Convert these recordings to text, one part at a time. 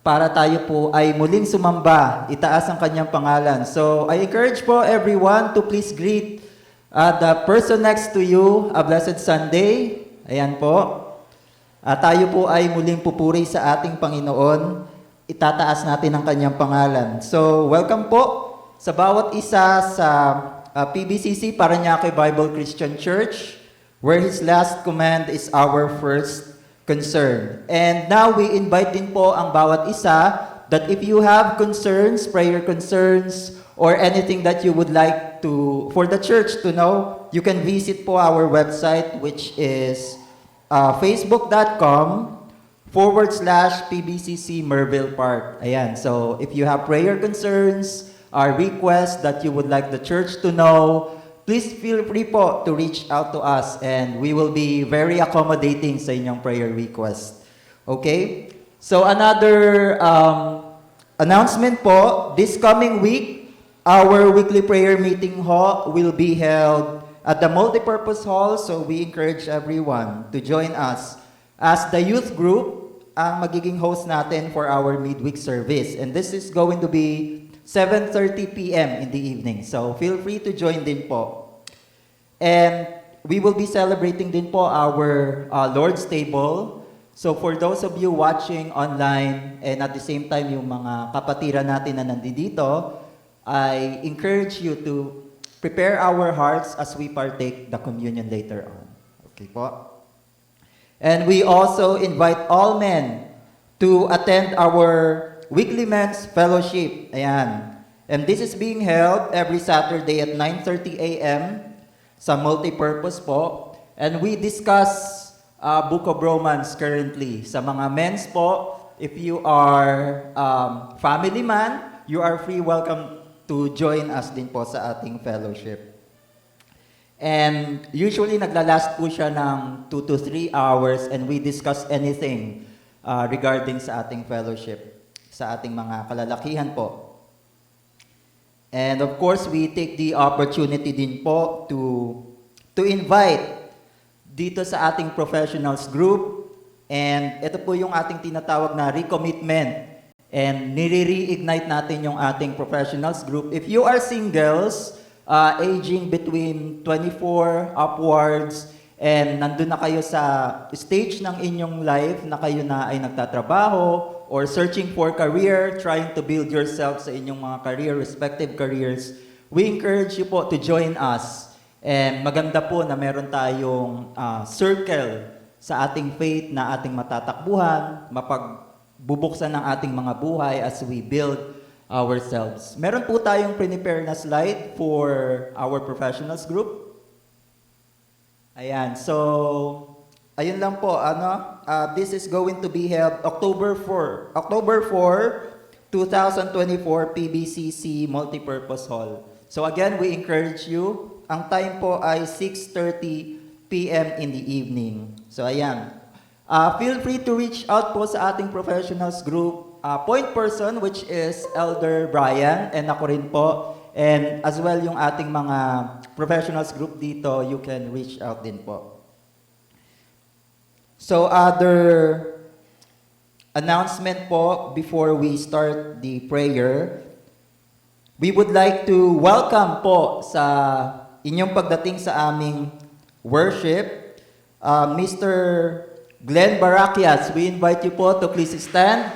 para tayo po ay muling sumamba, itaas ang kanyang pangalan. So, I encourage po everyone to please greet the person next to you, a blessed Sunday. Ayan po. Tayo po ay muling pupuri sa ating Panginoon. Itataas natin ang kanyang pangalan. So, welcome po sa bawat isa sa PBCC, Parañaque Bible Christian Church, where His last command is our first concern. And now we invite din po ang bawat isa that if you have concerns, prayer concerns, or anything that you would like to for the church to know, you can visit po our website, which is facebook.com/PBCC Merville Park. Ayan, so if you have prayer concerns, requests that you would like the church to know, please feel free po to reach out to us and we will be very accommodating sa inyong prayer request. Okay? So another announcement po, this coming week, our weekly prayer meeting will be held at the Multipurpose Hall, so we encourage everyone to join us as the youth group ang magiging host natin for our midweek service. And this is going to be 7:30 p.m. in the evening. So feel free to join din po. And we will be celebrating din po our Lord's Table. So for those of you watching online and at the same time yung mga kapatiran natin na nandito, I encourage you to prepare our hearts as we partake the communion later on. Okay po? And we also invite all men to attend our weekly men's fellowship. Ayan. And this is being held every Saturday at 9:30 a.m. sa Multipurpose po. And we discuss Book of Romans currently. Sa mga men's po, if you are family man, you are free welcome to join us din po sa ating fellowship. And usually naglalast po siya ng 2 to 3 hours and we discuss anything regarding sa ating fellowship, sa ating mga kalalakihan po. And of course, we take the opportunity din po to invite dito sa ating professionals group. And ito po yung ating tinatawag na recommitment. And nire-reignite natin yung ating professionals group. If you are singles, aging between 24 upwards, and nandun na kayo sa stage ng inyong life na kayo na ay nagtatrabaho or searching for career, trying to build yourself sa inyong mga career, respective careers, we encourage you po to join us. And maganda po na meron tayong circle sa ating faith na ating matatakbuhan, mapagbubuksan ng ating mga buhay as we build ourselves. Meron po tayong prepare na slide for our professionals group. Ayan, so, ayun lang po, this is going to be held October 4, 2024, PBCC Multipurpose Hall. So again, we encourage you, ang time po ay 6:30 p.m. in the evening. So ayan, feel free to reach out po sa ating professionals group, point person, which is Elder Brian, and ako rin po. And as well yung ating mga professionals group dito, you can reach out din po. So other announcement po before we start the prayer, we would like to welcome po sa inyong pagdating sa aming worship, Mr. Glenn Barakias. We invite you po to please stand.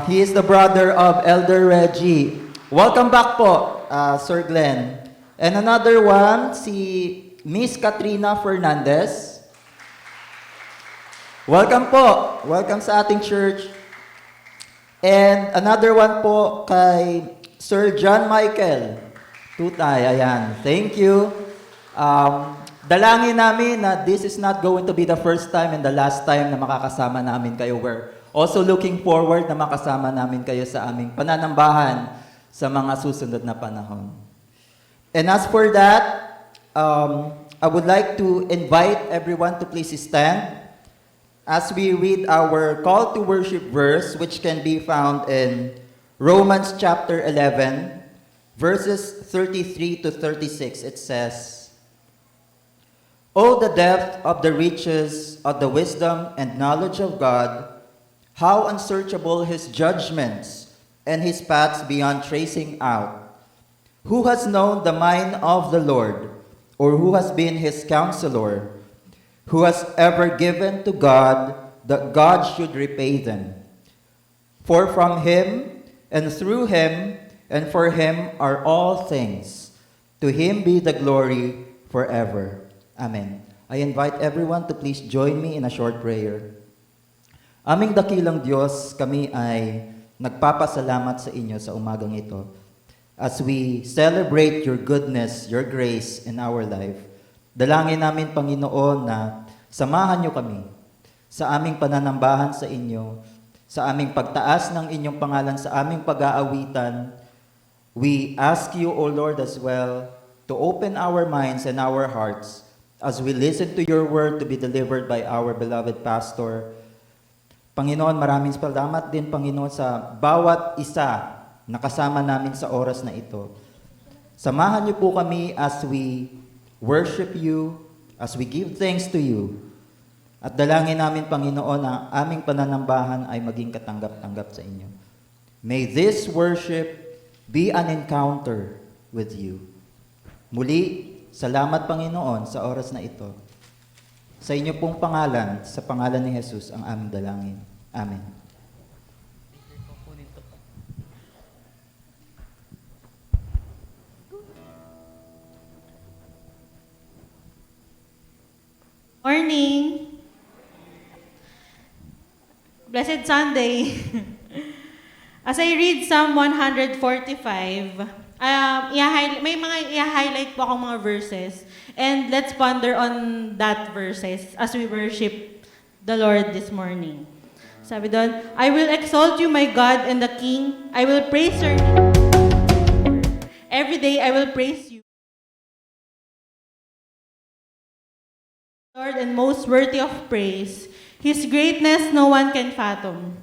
He is the brother of Elder Reggie. Welcome back po, Sir Glenn. And another one, si Miss Katrina Fernandez. Welcome po. Welcome sa ating church. And another one po kay Sir John Michael Tutay. Ayan. Thank you. Dalangin namin na this is not going to be the first time and the last time na makakasama namin kayo. We're also looking forward na makasama namin kayo sa aming pananambahan sa mga susunod na panahon. And as for that, I would like to invite everyone to please stand as we read our call to worship verse, which can be found in Romans chapter 11, verses 33 to 36. It says, "Oh, the depth of the riches of the wisdom and knowledge of God, how unsearchable his judgments and his paths beyond tracing out. Who has known the mind of the Lord, or who has been his counselor? Who has ever given to God that God should repay them? For from him, and through him, and for him are all things. To him be the glory forever. Amen. I invite everyone to please join me in a short prayer. Aming dakilang Diyos, kami ay nagpapasalamat sa inyo sa umagang ito as we celebrate your goodness, your grace in our life. Dalangin namin, Panginoon, na samahan niyo kami sa aming pananambahan sa inyo, sa aming pagtaas ng inyong pangalan, sa aming pag-aawitan. We ask you, O Lord, as well, to open our minds and our hearts as we listen to your word to be delivered by our beloved pastor. Panginoon, maraming salamat din, Panginoon, sa bawat isa na kasama namin sa oras na ito. Samahan niyo po kami as we worship you, as we give thanks to you. At dalangin namin, Panginoon, na aming pananambahan ay maging katanggap-tanggap sa inyo. May this worship be an encounter with you. Muli, salamat, Panginoon, sa oras na ito. Sa inyo pong pangalan, sa pangalan ni Jesus, ang aming dalangin. Amen. Morning! Blessed Sunday! As I read Psalm 145, may mga i-highlight po akong mga verses. And let's ponder on that verses as we worship the Lord this morning. Sabi doon, I will exalt you, my God and the King. I will praise your name. Every day I will praise you. Lord and most worthy of praise. His greatness no one can fathom.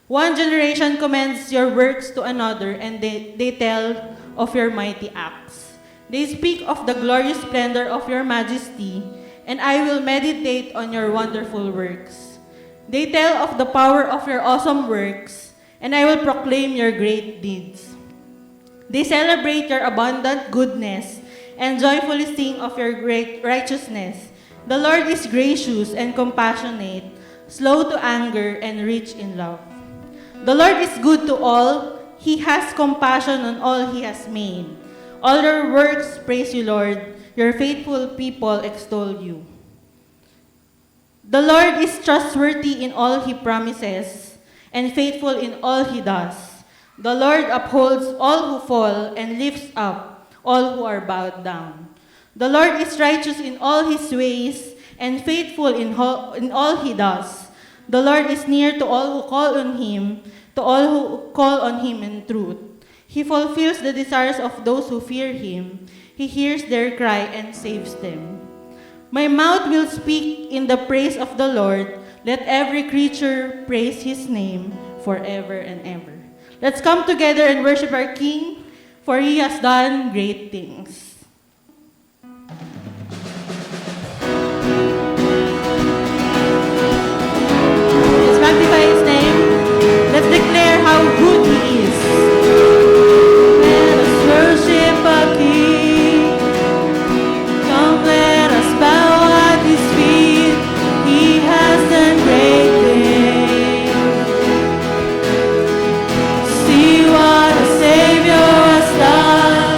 One generation commends your works to another, and they tell of your mighty acts. They speak of the glorious splendor of your majesty, and I will meditate on your wonderful works. They tell of the power of your awesome works, and I will proclaim your great deeds. They celebrate your abundant goodness, and joyfully sing of your great righteousness. The Lord is gracious and compassionate, slow to anger and rich in love. The Lord is good to all. He has compassion on all he has made. All your works praise you, Lord. Your faithful people extol you. The Lord is trustworthy in all he promises and faithful in all he does. The Lord upholds all who fall and lifts up all who are bowed down. The Lord is righteous in all his ways and faithful in all he does. The Lord is near to all who call on him, to all who call on him in truth. He fulfills the desires of those who fear him. He hears their cry and saves them. My mouth will speak in the praise of the Lord. Let every creature praise his name forever and ever. Let's come together and worship our King, for he has done great things. Let's magnify his name. Let's declare how good he is. Let us worship our King. Come, let us bow at his feet. He has done great things. See what a Savior has done.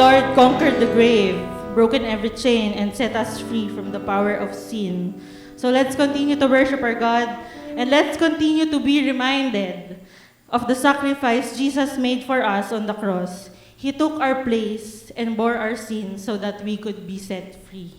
Lord conquered the grave, broken every chain, and set us free from the power of sin. So let's continue to worship our God, and let's continue to be reminded of the sacrifice Jesus made for us on the cross. He took our place and bore our sins so that we could be set free.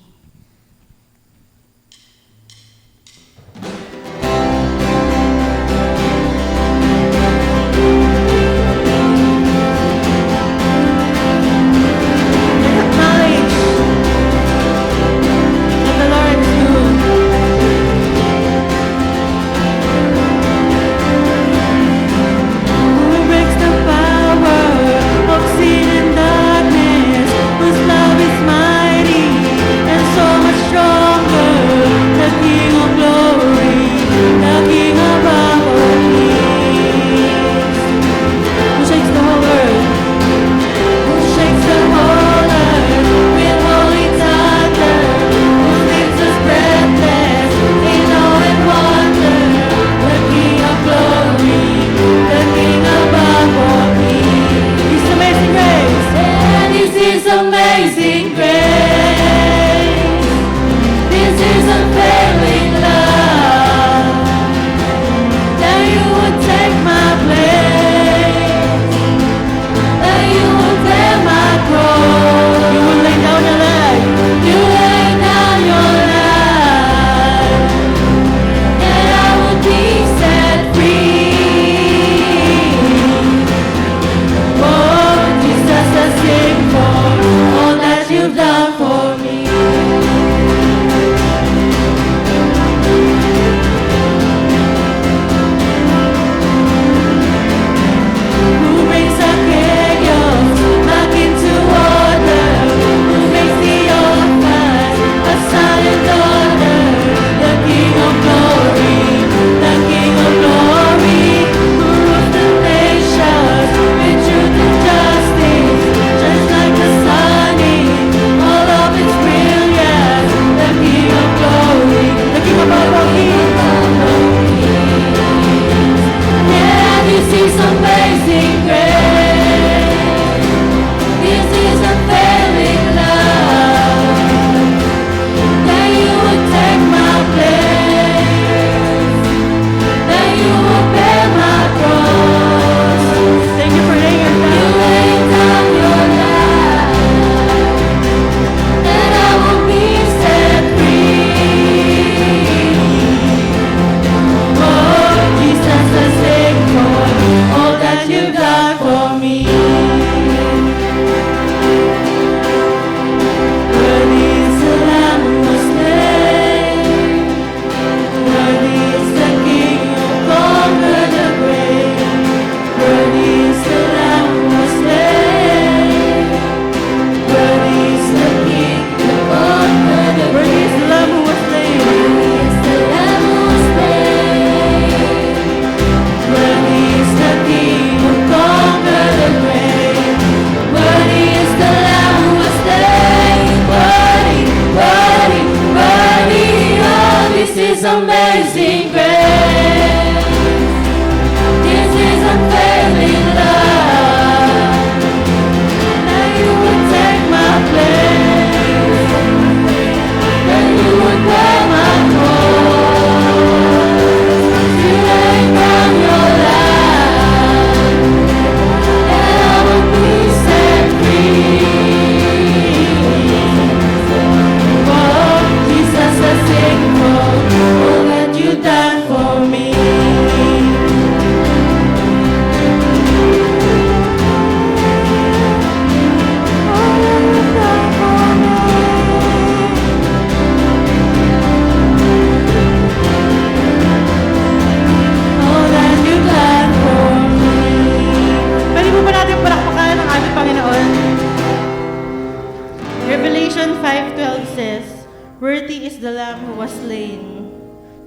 Revelation 5:12 says, "Worthy is the Lamb who was slain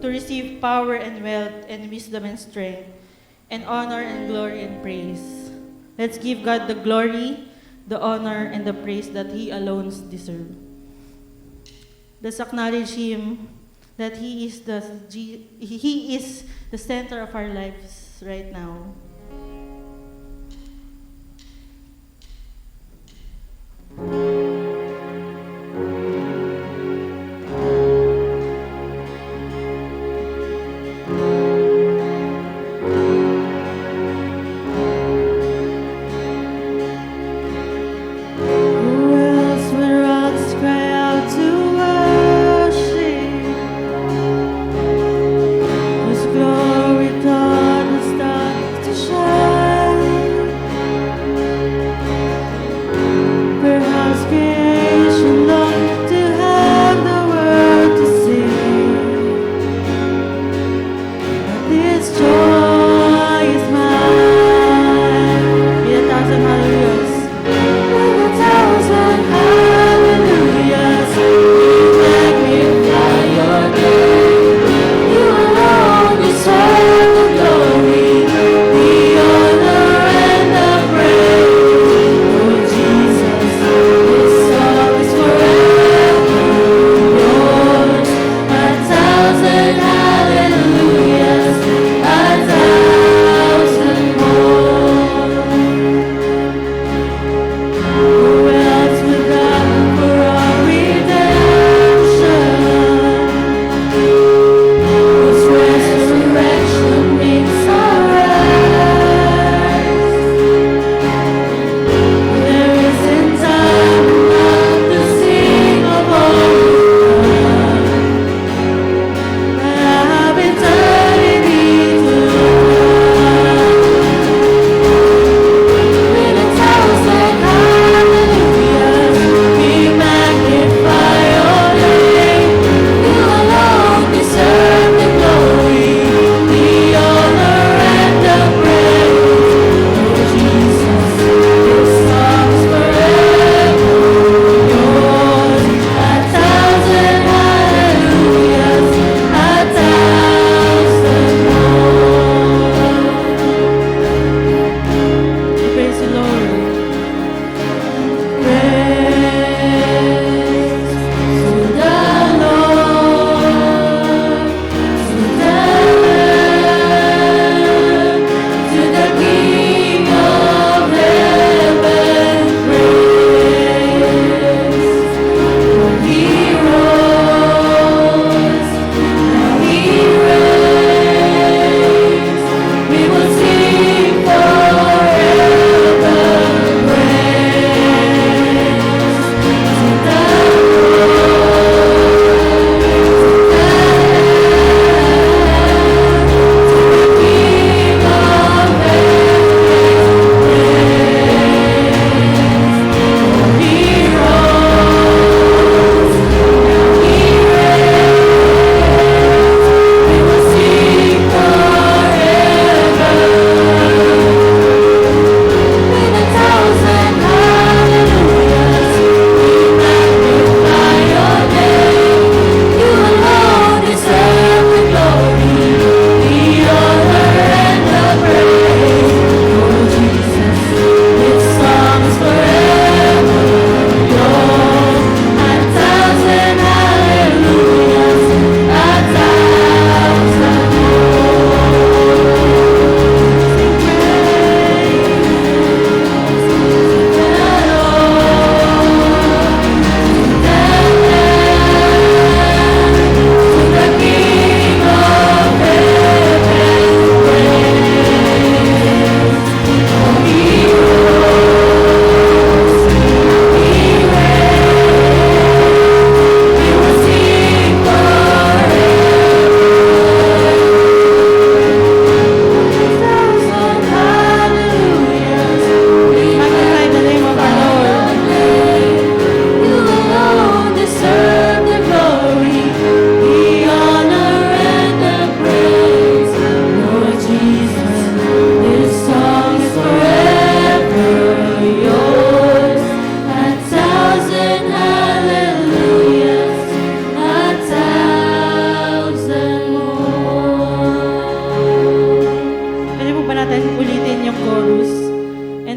to receive power and wealth and wisdom and strength and honor and glory and praise." Let's give God the glory, the honor, and the praise that He alone deserves. Let's acknowledge Him that He is the center of our lives right now.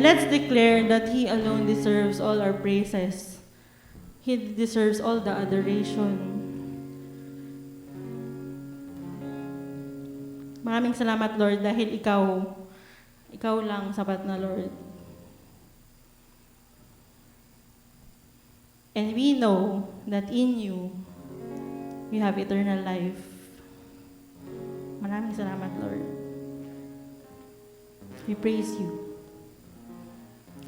And let's declare that He alone deserves all our praises. He deserves all the adoration. Maraming salamat, Lord, dahil Ikaw lang sapat na, Lord. And we know that in You, we have eternal life. Maraming salamat, Lord. We praise You.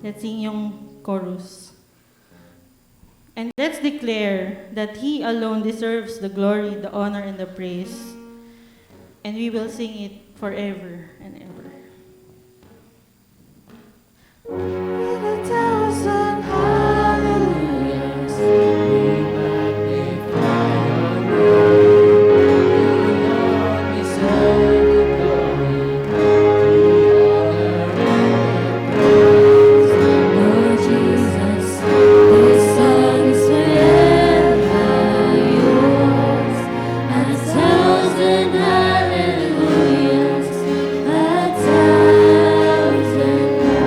Let's sing yung chorus. And let's declare that He alone deserves the glory, the honor, and the praise. And we will sing it forever and ever. With 1,000 hallelujahs, we magnify Your name. You alone deserve the glory, the honor, and the praise. Lord Jesus, this song is forever Yours. 1,000 hallelujahs, 1,000 more.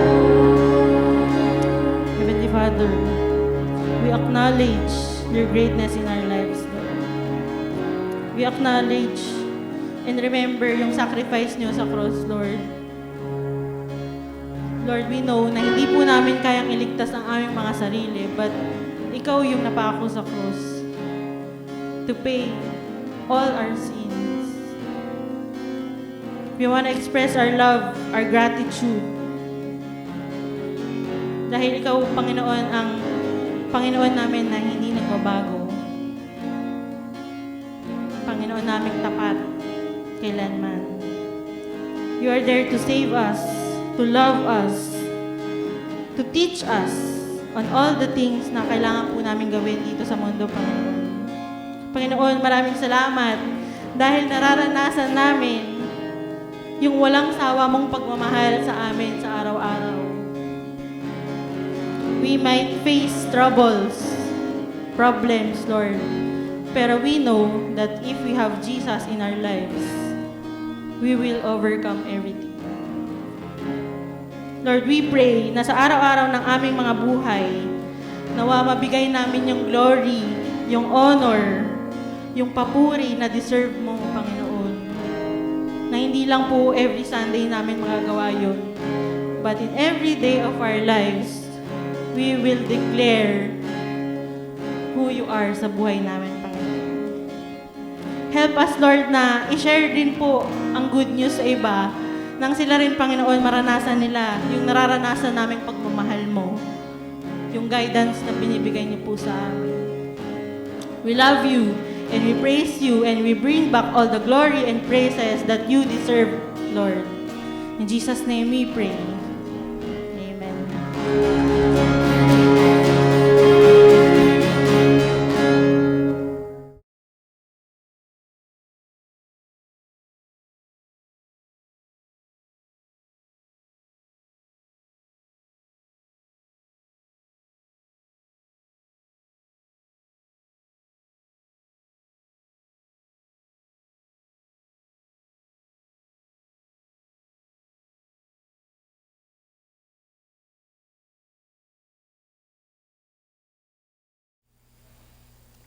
Heavenly Father, we acknowledge Your greatness in our lives, Lord. We acknowledge and remember yung sacrifice Niyo sa cross, Lord. Lord, we know na hindi po namin kayang iligtas ang aming mga sarili, but Ikaw yung napako sa cross to pay all our sins. We want to express our love, our gratitude. Dahil Ikaw, Panginoon, ang Panginoon namin na hindi nagbabago. Panginoon naming tapat kailanman. You are there to save us, to love us, to teach us on all the things na kailangan po namin gawin dito sa mundo, Panginoon. Panginoon, maraming salamat dahil nararanasan namin yung walang sawa mong pagmamahal sa amin sa araw-araw. We might face troubles, problems, Lord, pero we know that if we have Jesus in our lives, we will overcome everything. Lord, we pray na sa araw-araw ng aming mga buhay, nawa mabigay namin yung glory, yung honor, yung papuri na deserve mo, Panginoon. Na hindi lang po every Sunday namin magagawa yun, but in every day of our lives, we will declare who You are sa buhay namin, Panginoon. Help us, Lord, na i-share din po ang good news sa iba nang sila rin, Panginoon, maranasan nila yung nararanasan naming pagmamahal mo, yung guidance na binibigay niyo po sa amin. We love You, and we praise You, and we bring back all the glory and praises that You deserve, Lord. In Jesus' name we pray. Amen.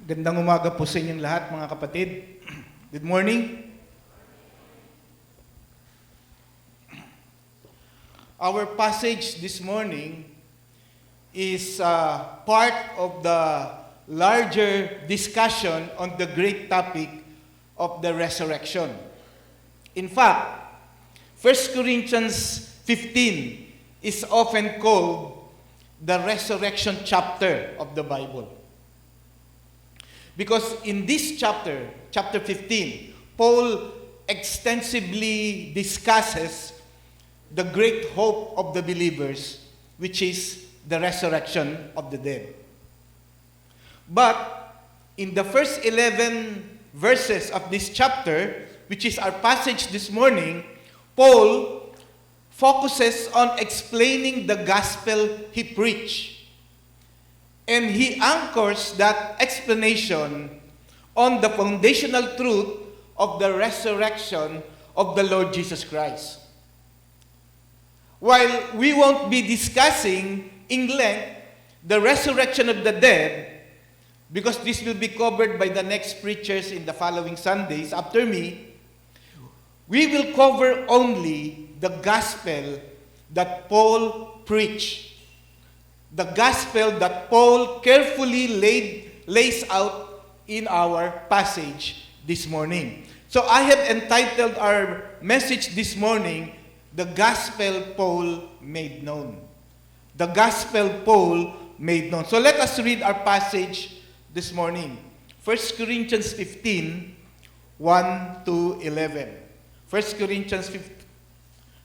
Gandang umaga po sa inyong lahat, mga kapatid. Good morning. Our passage this morning is part of the larger discussion on the great topic of the resurrection. In fact, 1 Corinthians 15 is often called the resurrection chapter of the Bible. Because in this chapter, chapter 15, Paul extensively discusses the great hope of the believers, which is the resurrection of the dead. But in the first 11 verses of this chapter, which is our passage this morning, Paul focuses on explaining the gospel he preached. And he anchors that explanation on the foundational truth of the resurrection of the Lord Jesus Christ. while we won't be discussing in length the resurrection of the dead, because this will be covered by the next preachers in the following Sundays after me, we will cover only the gospel that Paul preached. The gospel that Paul carefully lays out in our passage this morning. So I have entitled our message this morning, The Gospel Paul Made Known. The Gospel Paul Made Known. So let us read our passage this morning. 1 Corinthians 15, 1 to 11. 1 Corinthians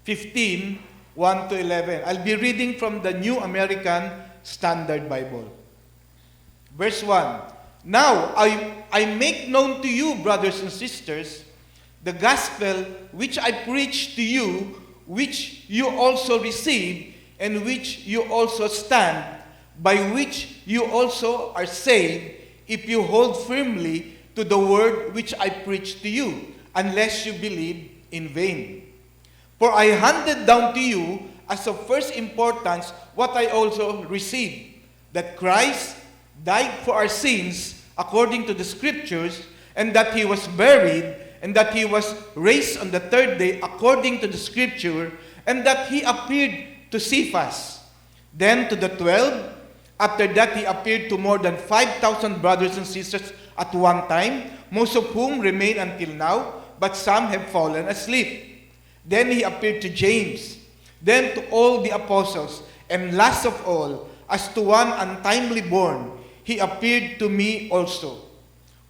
15, 1 to 11. I'll be reading from the New American Standard Bible. Verse 1. Now, I make known to you, brothers and sisters, the gospel which I preach to you, which you also received, and which you also stand, by which you also are saved, if you hold firmly to the word which I preached to you, unless you believe in vain. For I handed down to you as of first importance what I also received, that Christ died for our sins according to the Scriptures, and that he was buried, and that he was raised on the third day according to the Scripture, and that he appeared to Cephas, then to the 12. After that, he appeared to more than 5,000 brothers and sisters at one time, most of whom remain until now, but some have fallen asleep. Then he appeared to James, then to all the apostles, and last of all, as to one untimely born, he appeared to me also.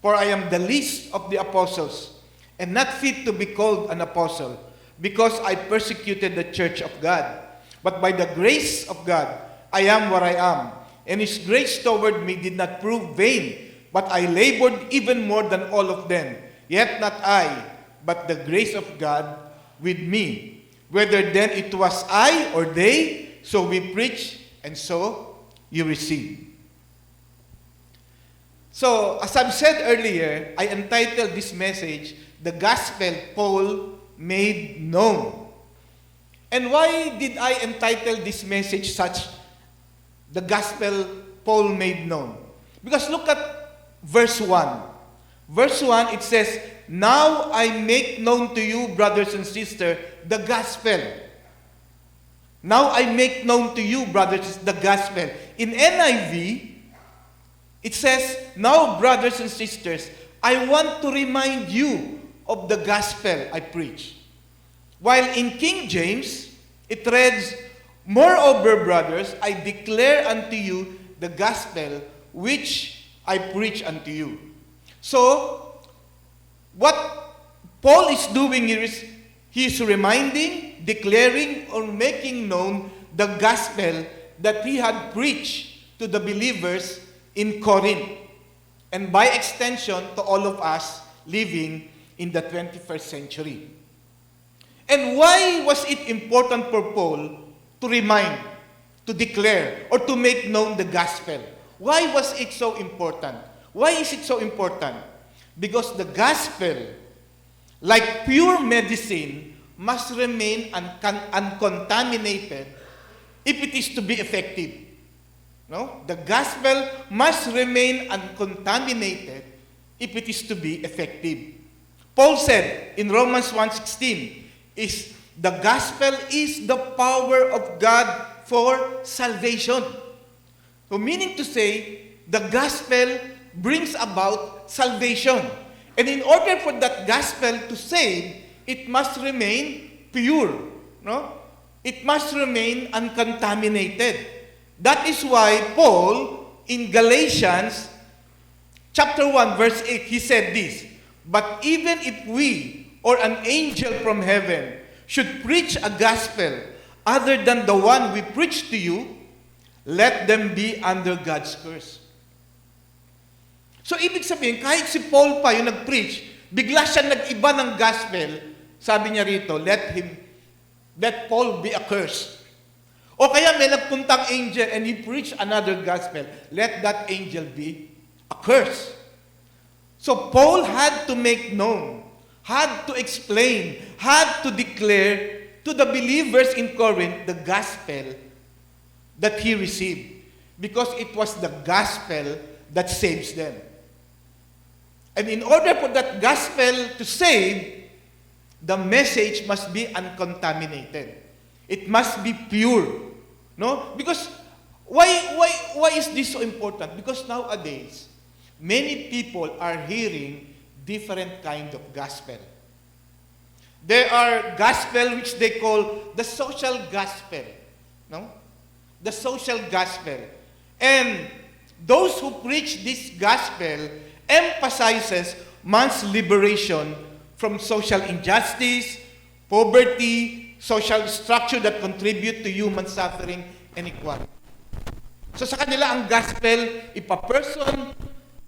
For I am the least of the apostles, and not fit to be called an apostle, because I persecuted the church of God. But by the grace of God, I am what I am, and his grace toward me did not prove vain, but I labored even more than all of them. Yet not I, but the grace of God with me. Whether then it was I or they, so we preach, and so you receive. So, as I've said earlier, I entitled this message, The Gospel Paul Made Known. And why did I entitle this message such, The Gospel Paul Made Known? Because look at verse 1. Verse 1, it says, Now I make known to you, brothers and sisters, the gospel. Now I make known to you, brothers, the gospel. In NIV, it says, Now, brothers and sisters, I want to remind you of the gospel I preach. While in King James, it reads, Moreover, brothers, I declare unto you the gospel which I preach unto you. So, what Paul is doing here is, he is reminding, declaring, or making known the gospel that he had preached to the believers in Corinth, and by extension to all of us living in the 21st century. And why was it important for Paul to remind, to declare, or to make known the gospel? Why was it so important? Why is it so important? Because the gospel, like pure medicine, must remain uncontaminated if it is to be effective. No? The gospel must remain uncontaminated if it is to be effective. Paul said in Romans 1:16, the gospel is the power of God for salvation. So meaning to say, the gospel brings about salvation. And in order for that gospel to save, it must remain pure. No? It must remain uncontaminated. That is why Paul, in Galatians chapter 1, verse 8, he said this, But even if we, or an angel from heaven, should preach a gospel other than the one we preach to you, let them be under God's curse. So, ibig sabihin, kahit si Paul pa yung nag-preach, bigla siya nag-iba ng gospel, sabi niya rito, let Paul be accursed. O kaya may nagpuntang angel and he preached another gospel, let that angel be accursed. So Paul had to make known, had to explain, had to declare to the believers in Corinth the gospel that he received, because it was the gospel that saves them. And in order for that gospel to save, the message must be uncontaminated. It must be pure. No? Because why is this so important? Because nowadays, many people are hearing different kind of gospel. There are gospel which they call the social gospel. No? The social gospel. And those who preach this gospel emphasizes man's liberation from social injustice, poverty, social structure that contribute to human suffering and equality. So sa kanila, ang gospel, if a person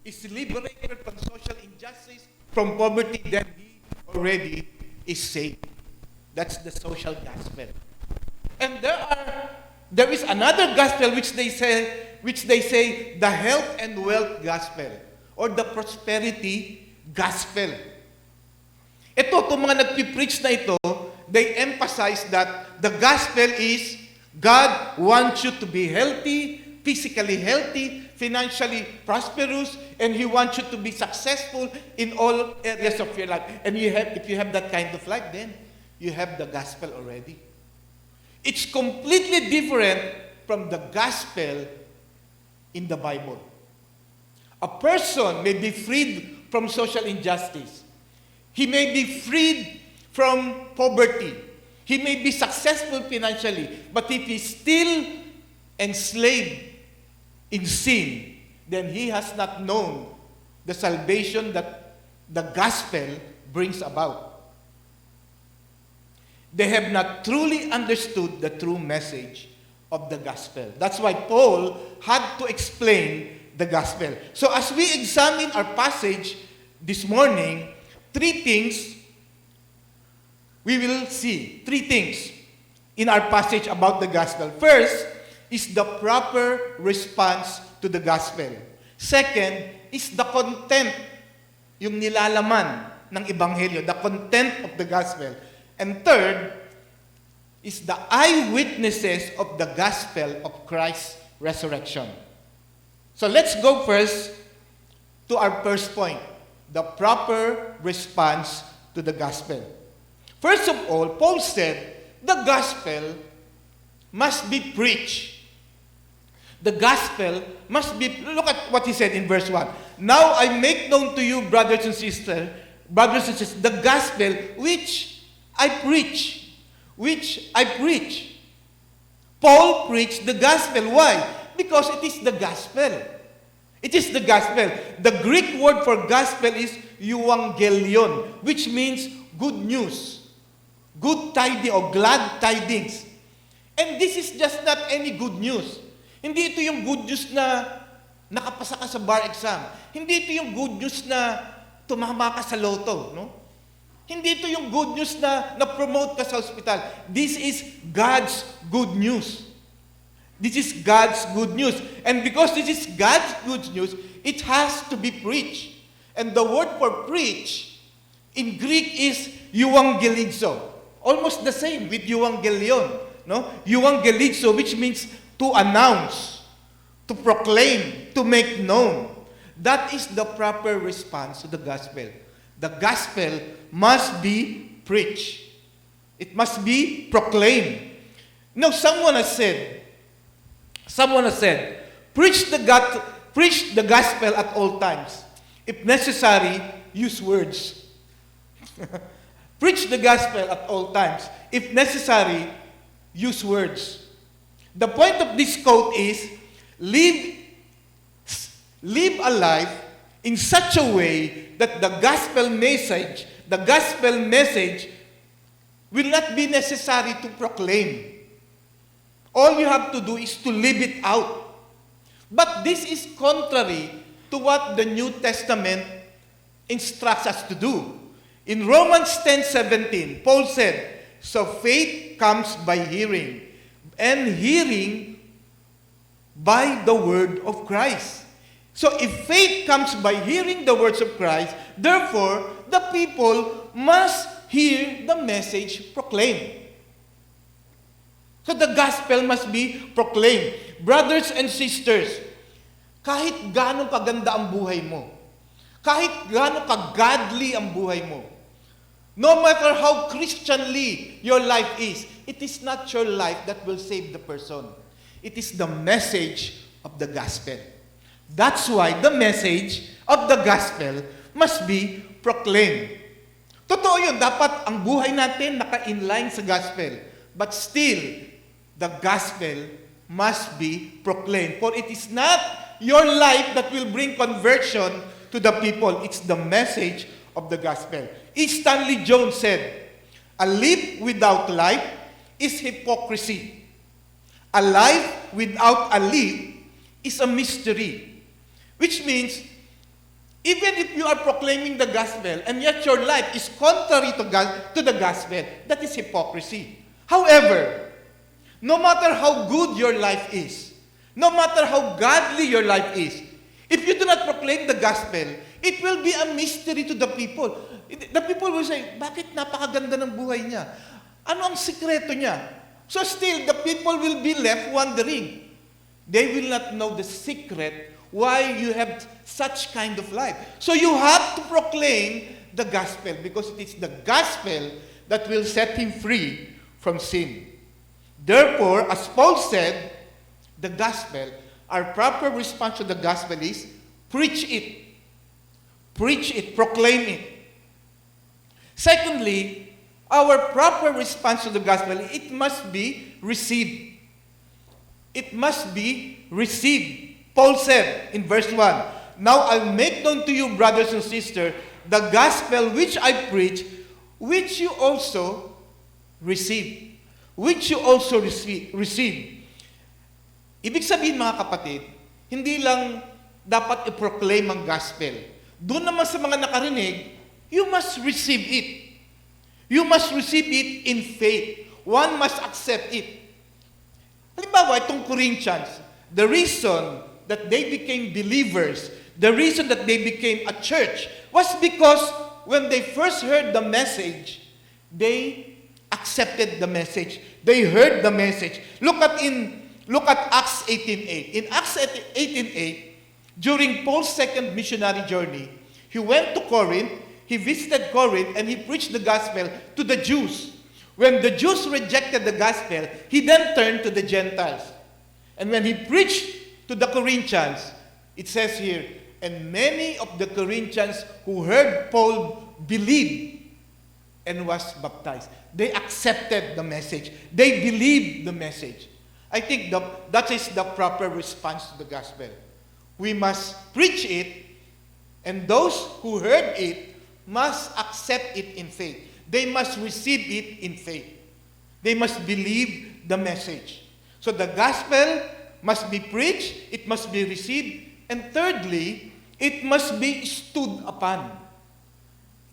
is liberated from social injustice, from poverty, then he already is saved. That's the social gospel. And there is another gospel which they say the health and wealth gospel or the prosperity gospel. Itong mga nagpipreach na ito, they emphasize that the gospel is God wants you to be healthy, physically healthy, financially prosperous, and He wants you to be successful in all areas of your life. And if you have that kind of life, then you have the gospel already. It's completely different from the gospel in the Bible. A person may be freed from social injustice. He may be freed from poverty. He may be successful financially. But if he's still enslaved in sin, then he has not known the salvation that the gospel brings about. They have not truly understood the true message of the gospel. That's why Paul had to explain the gospel. So as we examine our passage this morning, three things we will see. Three things in our passage about the gospel. First is the proper response to the gospel. Second is the content, yung nilalaman ng ebanghelyo, the content of the gospel. And third is the eyewitnesses of the gospel of Christ's resurrection. So let's go first to our first point, the proper response to the gospel. First of all, Paul said, the gospel must be preached. The gospel must be, look at what he said in verse 1. Now I make known to you, brothers and sisters, the gospel which I preach. Paul preached the gospel. Why? Because it is the gospel. It is the gospel. The Greek word for gospel is euangelion, which means good news, good tidings or glad tidings. And this is just not any good news. Hindi ito yung good news na nakapasa ka sa bar exam. Hindi ito yung good news na tumama ka sa loto, no? Hindi ito yung good news na na-promote ka sa hospital. This is God's good news. This is God's good news. And because this is God's good news, it has to be preached. And the word for preach in Greek is euangelizo. Almost the same with euangelion. No? Euangelizo, which means to announce, to proclaim, to make known. That is the proper response to the gospel. The gospel must be preached. It must be proclaimed. Now, someone has said, preach the gospel at all times. If necessary, use words. Preach the gospel at all times. If necessary, use words. The point of this quote is, live a life in such a way that the gospel message will not be necessary to proclaim. All you have to do is to live it out. But this is contrary to what the New Testament instructs us to do. In Romans 10:17, Paul said, so faith comes by hearing, and hearing by the word of Christ. So if faith comes by hearing the words of Christ, therefore, the people must hear the message proclaimed. So the gospel must be proclaimed. Brothers and sisters, kahit gaano kaganda ang buhay mo, kahit gaano ka-godly ang buhay mo, no matter how Christianly your life is, it is not your life that will save the person. It is the message of the gospel. That's why the message of the gospel must be proclaimed. Totoo yun, dapat ang buhay natin naka-inline sa gospel. But still, the gospel must be proclaimed. For it is not your life that will bring conversion to the people. It's the message of the gospel. E. Stanley Jones said, "A life without life is hypocrisy. A life without a life is a mystery." Which means, even if you are proclaiming the gospel and yet your life is contrary to the gospel, that is hypocrisy. However, no matter how good your life is, no matter how godly your life is, if you do not proclaim the gospel, it will be a mystery to the people. The people will say, bakit napakaganda ng buhay niya? Ano ang sikreto niya? So still, the people will be left wondering. They will not know the secret why you have such kind of life. So you have to proclaim the gospel because it is the gospel that will set him free from sin. Therefore, as Paul said, the gospel, our proper response to the gospel is preach it. Preach it, proclaim it. Secondly, our proper response to the gospel, it must be received. It must be received. Paul said in verse 1, "Now I make known to you, brothers and sisters, the gospel which I preach, which you also receive." Which you also receive. Ibig sabihin, mga kapatid, hindi lang dapat i-proclaim ang gospel. Doon naman sa mga nakarinig, you must receive it. You must receive it in faith. One must accept it. Halimbawa, itong Corinthians, the reason that they became believers, the reason that they became a church, was because when they first heard the message, they accepted the message. They heard the message. Look at Acts 18:8. In Acts 18:8, during Paul's second missionary journey, he went to Corinth, he visited Corinth, and he preached the gospel to the Jews. When the Jews rejected the gospel, he then turned to the Gentiles. And when he preached to the Corinthians, it says here, and many of the Corinthians who heard Paul believed and was baptized. They accepted the message. They believed the message. I think that is the proper response to the gospel. We must preach it, and those who heard it must accept it in faith. They must receive it in faith. They must believe the message. So the gospel must be preached, it must be received, and thirdly, it must be stood upon.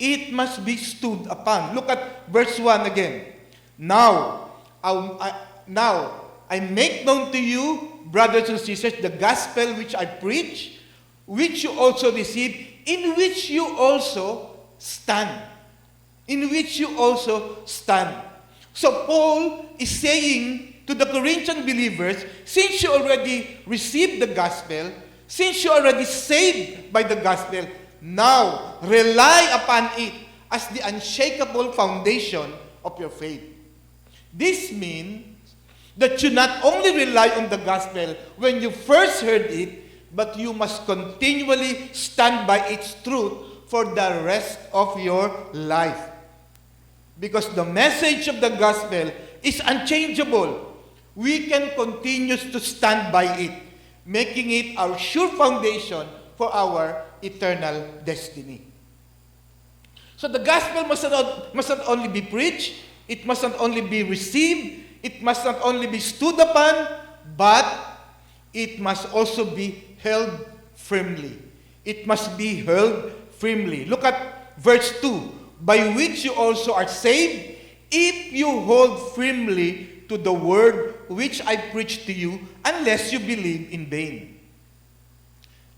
It must be stood upon. Look at verse 1 again. Now I make known to you, brothers and sisters, the gospel which I preach, which you also receive, in which you also stand. In which you also stand. So Paul is saying to the Corinthian believers, since you already received the gospel, since you already saved by the gospel, now rely upon it as the unshakable foundation of your faith. This means that you not only rely on the gospel when you first heard it, but you must continually stand by its truth for the rest of your life. Because the message of the gospel is unchangeable. We can continue to stand by it, making it our sure foundation for our eternal destiny. So the gospel must not only be preached, it must not only be received, it must not only be stood upon, but it must also be held firmly. It must be held firmly. Look at verse 2. By which you also are saved, if you hold firmly to the word which I preached to you, unless you believe in vain.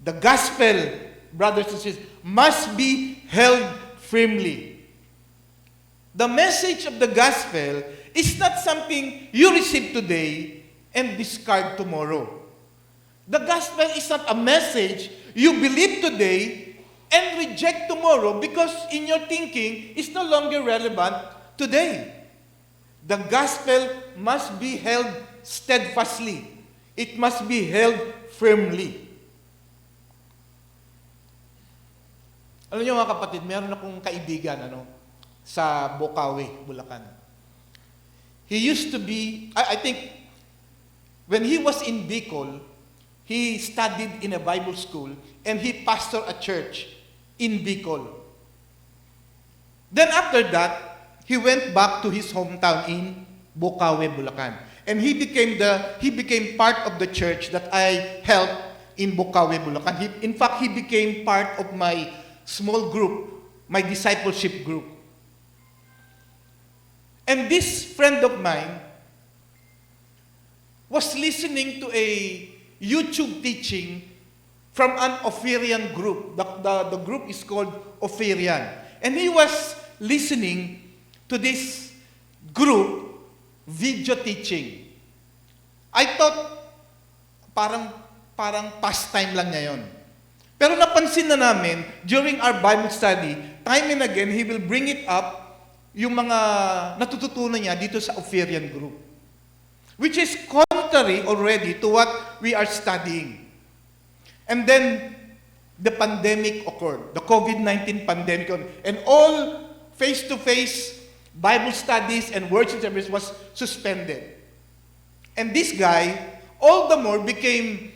The gospel, brothers and sisters, must be held firmly. The message of the gospel is not something you receive today and discard tomorrow. The gospel is not a message you believe today and reject tomorrow because in your thinking it's no longer relevant today. The gospel must be held steadfastly. It must be held firmly. Alam niyo mga kapatid, meron akong kaibigan sa Bocaue, Bulacan. He used to be, I think, when he was in Bicol, he studied in a Bible school and he pastored a church in Bicol. Then after that, he went back to his hometown in Bocaue, Bulacan. And he became part of the church that I helped in Bocaue, Bulacan. In fact, he became part of my small group, my discipleship group. And this friend of mine was listening to a YouTube teaching from an Ophirian group. The group is called Ophirian. And he was listening to this group video teaching. I thought parang pastime lang niya yun. Pero napansin na namin, during our Bible study, time and again, he will bring it up, yung mga natututunan niya dito sa Ophirian group. Which is contrary already to what we are studying. And then, the pandemic occurred. The COVID-19 pandemic occurred. And all face-to-face Bible studies and worship service was suspended. And this guy, all the more, became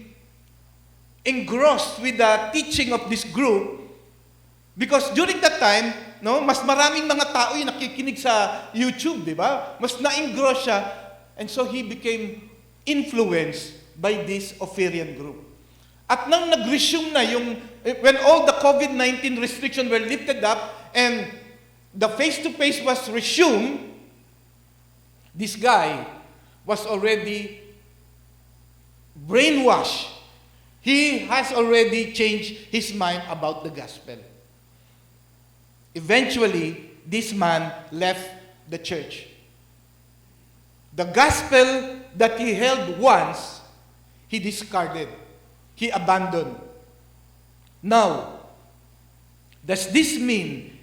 engrossed with the teaching of this group because during that time, mas maraming mga tao yung nakikinig sa YouTube, di ba? Mas na-engross siya, and so he became influenced by this Ophirian group. At nang nag-resume na when all the COVID-19 restrictions were lifted up and the face-to-face was resumed, this guy was already brainwashed. He has already changed his mind about the gospel. Eventually, this man left the church. The gospel that he held once, he discarded. He abandoned. Now, does this mean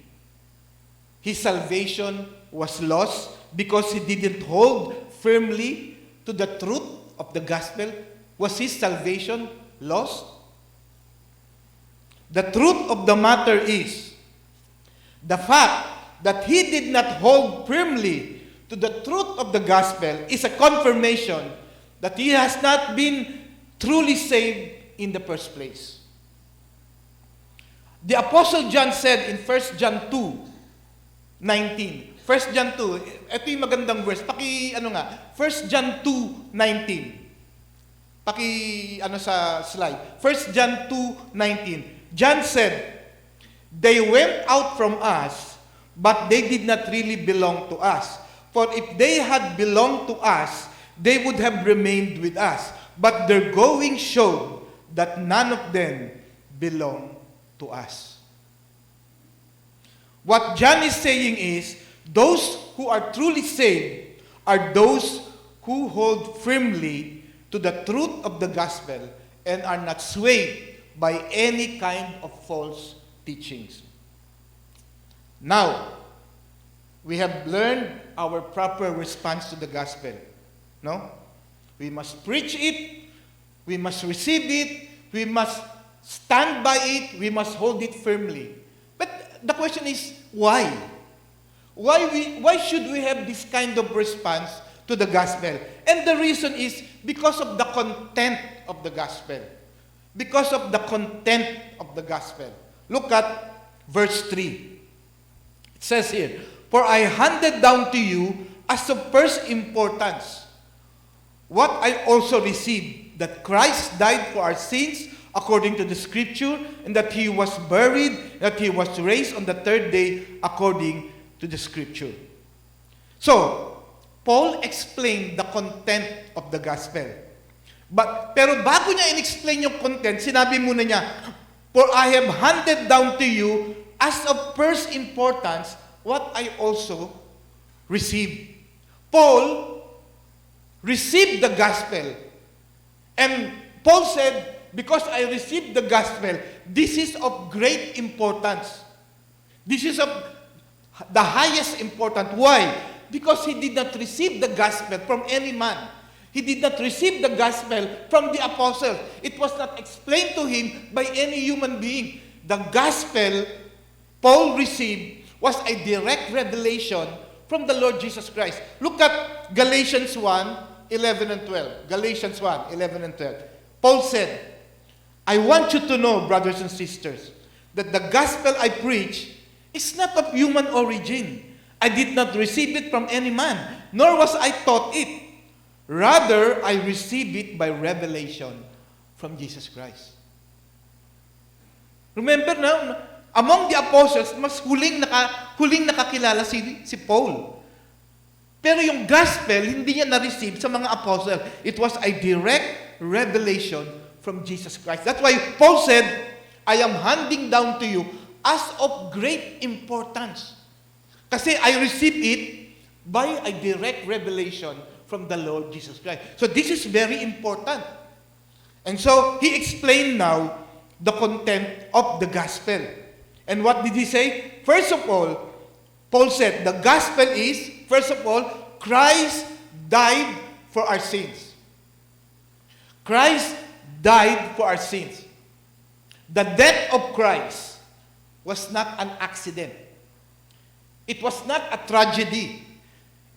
his salvation was lost because he didn't hold firmly to the truth of the gospel? Was his salvation lost? The truth of the matter is, the fact that he did not hold firmly to the truth of the gospel is a confirmation that he has not been truly saved in the first place. The Apostle John said in 1 John 2:19. 1 John 2, ito yung magandang verse. 1 John 2:19. Sa slide. 1 John 2:19. John said, "They went out from us, but they did not really belong to us. For if they had belonged to us, they would have remained with us. But their going showed that none of them belong to us." What John is saying is, those who are truly saved are those who hold firmly to the truth of the gospel and are not swayed by any kind of false teachings. Now, we have learned our proper response to the gospel. No? We must preach it, we must receive it, we must stand by it, we must hold it firmly. But the question is, why? Why should we have this kind of response to the gospel? And the reason is because of the content of the gospel. Because of the content of the gospel. Look at verse 3. It says here, "For I handed down to you as of first importance what I also received, that Christ died for our sins according to the scripture, and that he was buried, that he was raised on the third day according to the scripture." So, Paul explained the content of the gospel. Pero bago niya in-explain yung content, sinabi muna niya, "For I have handed down to you as of first importance what I also received." Paul received the gospel. And Paul said, because I received the gospel, this is of great importance. This is of the highest importance. Why? Because he did not receive the gospel from any man. He did not receive the gospel from the apostles. It was not explained to him by any human being. The gospel Paul received was a direct revelation from the Lord Jesus Christ. Look at Galatians 1:11 and 12. Galatians 1:11 and 12. Paul said, I want you to know, brothers and sisters, that the gospel I preach is not of human origin. I did not receive it from any man, nor was I taught it. Rather, I received it by revelation from Jesus Christ. Remember now, among the apostles, mas huling nakakilala si Paul. Pero yung gospel, hindi niya na-receive sa mga apostles. It was a direct revelation from Jesus Christ. That's why Paul said, I am handing down to you as of great importance. Kasi I received it by a direct revelation from the Lord Jesus Christ. So this is very important. And so he explained now the content of the gospel. And what did he say? First of all, Paul said, the gospel is, first of all, Christ died for our sins. Christ died for our sins. The death of Christ was not an accident. It was not a tragedy.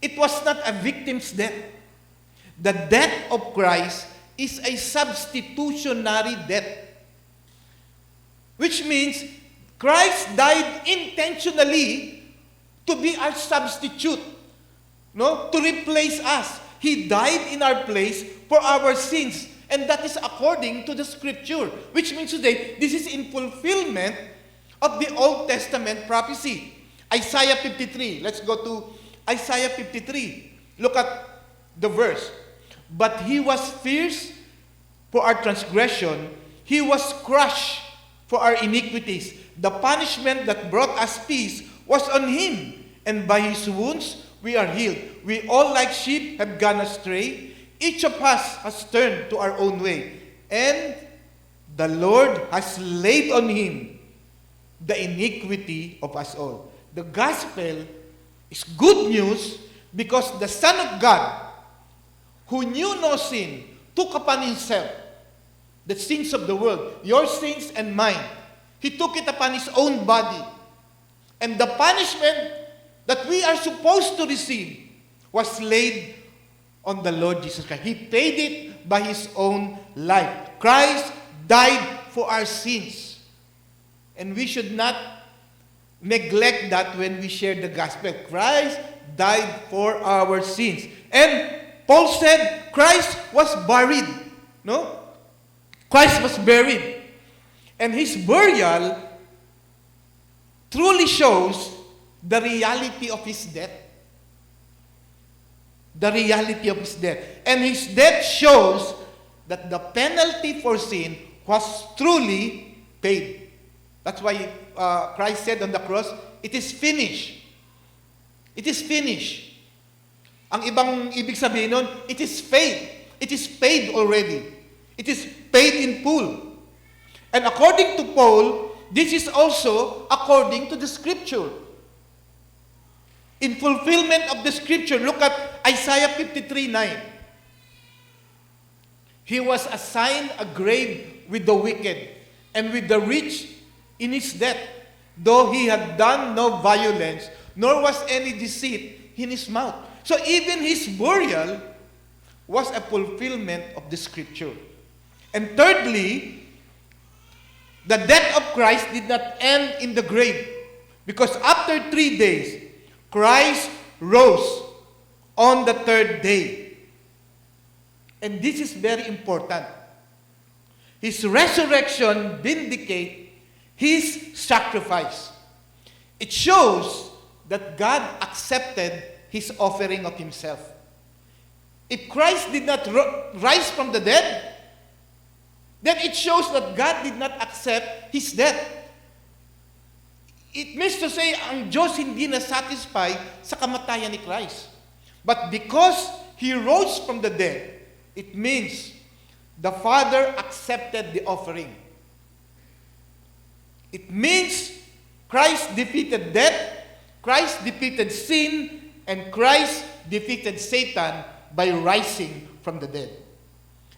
It was not a victim's death. The death of Christ is a substitutionary death. Which means Christ died intentionally to be our substitute. No? To replace us. He died in our place for our sins. And that is according to the scripture. Which means today, this is in fulfillment of the Old Testament prophecy. Isaiah 53. Let's go to Isaiah 53. Look at the verse. But he was pierced for our transgression. He was crushed for our iniquities. The punishment that brought us peace was on him. And by his wounds, we are healed. We all like sheep have gone astray. Each of us has turned to our own way. And the Lord has laid on him the iniquity of us all. The gospel is good news because the Son of God, who knew no sin, took upon himself the sins of the world, your sins and mine. He took it upon his own body. And the punishment that we are supposed to receive was laid on the Lord Jesus Christ. He paid it by his own life. Christ died for our sins. And we should not neglect that when we share the gospel. Christ died for our sins. And Paul said Christ was buried. No? Christ was buried. And his burial truly shows the reality of his death. The reality of his death. And his death shows that the penalty for sin was truly paid. That's why Christ said on the cross, it is finished. It is finished. Ang ibig sabihin nun, it is paid. It is paid already. It is paid in full. And according to Paul, this is also according to the scripture. In fulfillment of the scripture, look at Isaiah 53:9. He was assigned a grave with the wicked and with the rich in his death, though he had done no violence, nor was any deceit in his mouth. So even his burial was a fulfillment of the scripture. And thirdly, the death of Christ did not end in the grave, because after 3 days, Christ rose on the third day. And this is very important. His resurrection vindicates his sacrifice. It shows that God accepted his offering of himself. If Christ did not rise from the dead, then it shows that God did not accept his death. It means to say, ang Diyos hindi na satisfy sa kamatayan ni Christ. But because he rose from the dead, it means the Father accepted the offering. It means Christ defeated death, Christ defeated sin, and Christ defeated Satan by rising from the dead.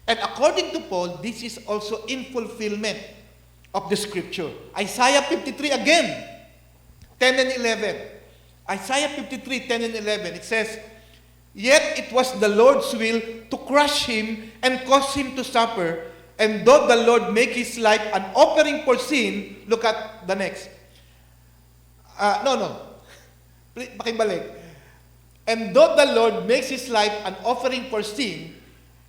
And according to Paul, this is also in fulfillment of the scripture. Isaiah 53 again, 10 and 11. Isaiah 53, 10 and 11, it says, "Yet it was the Lord's will to crush him and cause him to suffer. And though the Lord make his life an offering for sin," look at the next. Pakibalik. "And though the Lord makes his life an offering for sin,"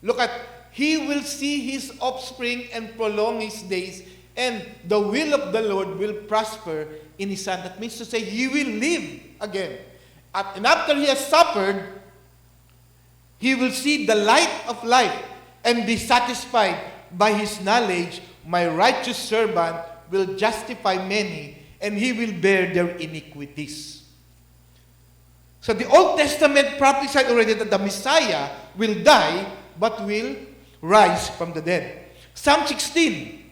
look at, "he will see his offspring and prolong his days, and the will of the Lord will prosper in his son." That means to say, he will live again. And after he has suffered, he will see the light of life and be satisfied. By his knowledge, my righteous servant will justify many, and he will bear their iniquities. So the Old Testament prophesied already that the Messiah will die, but will rise from the dead. Psalm 16.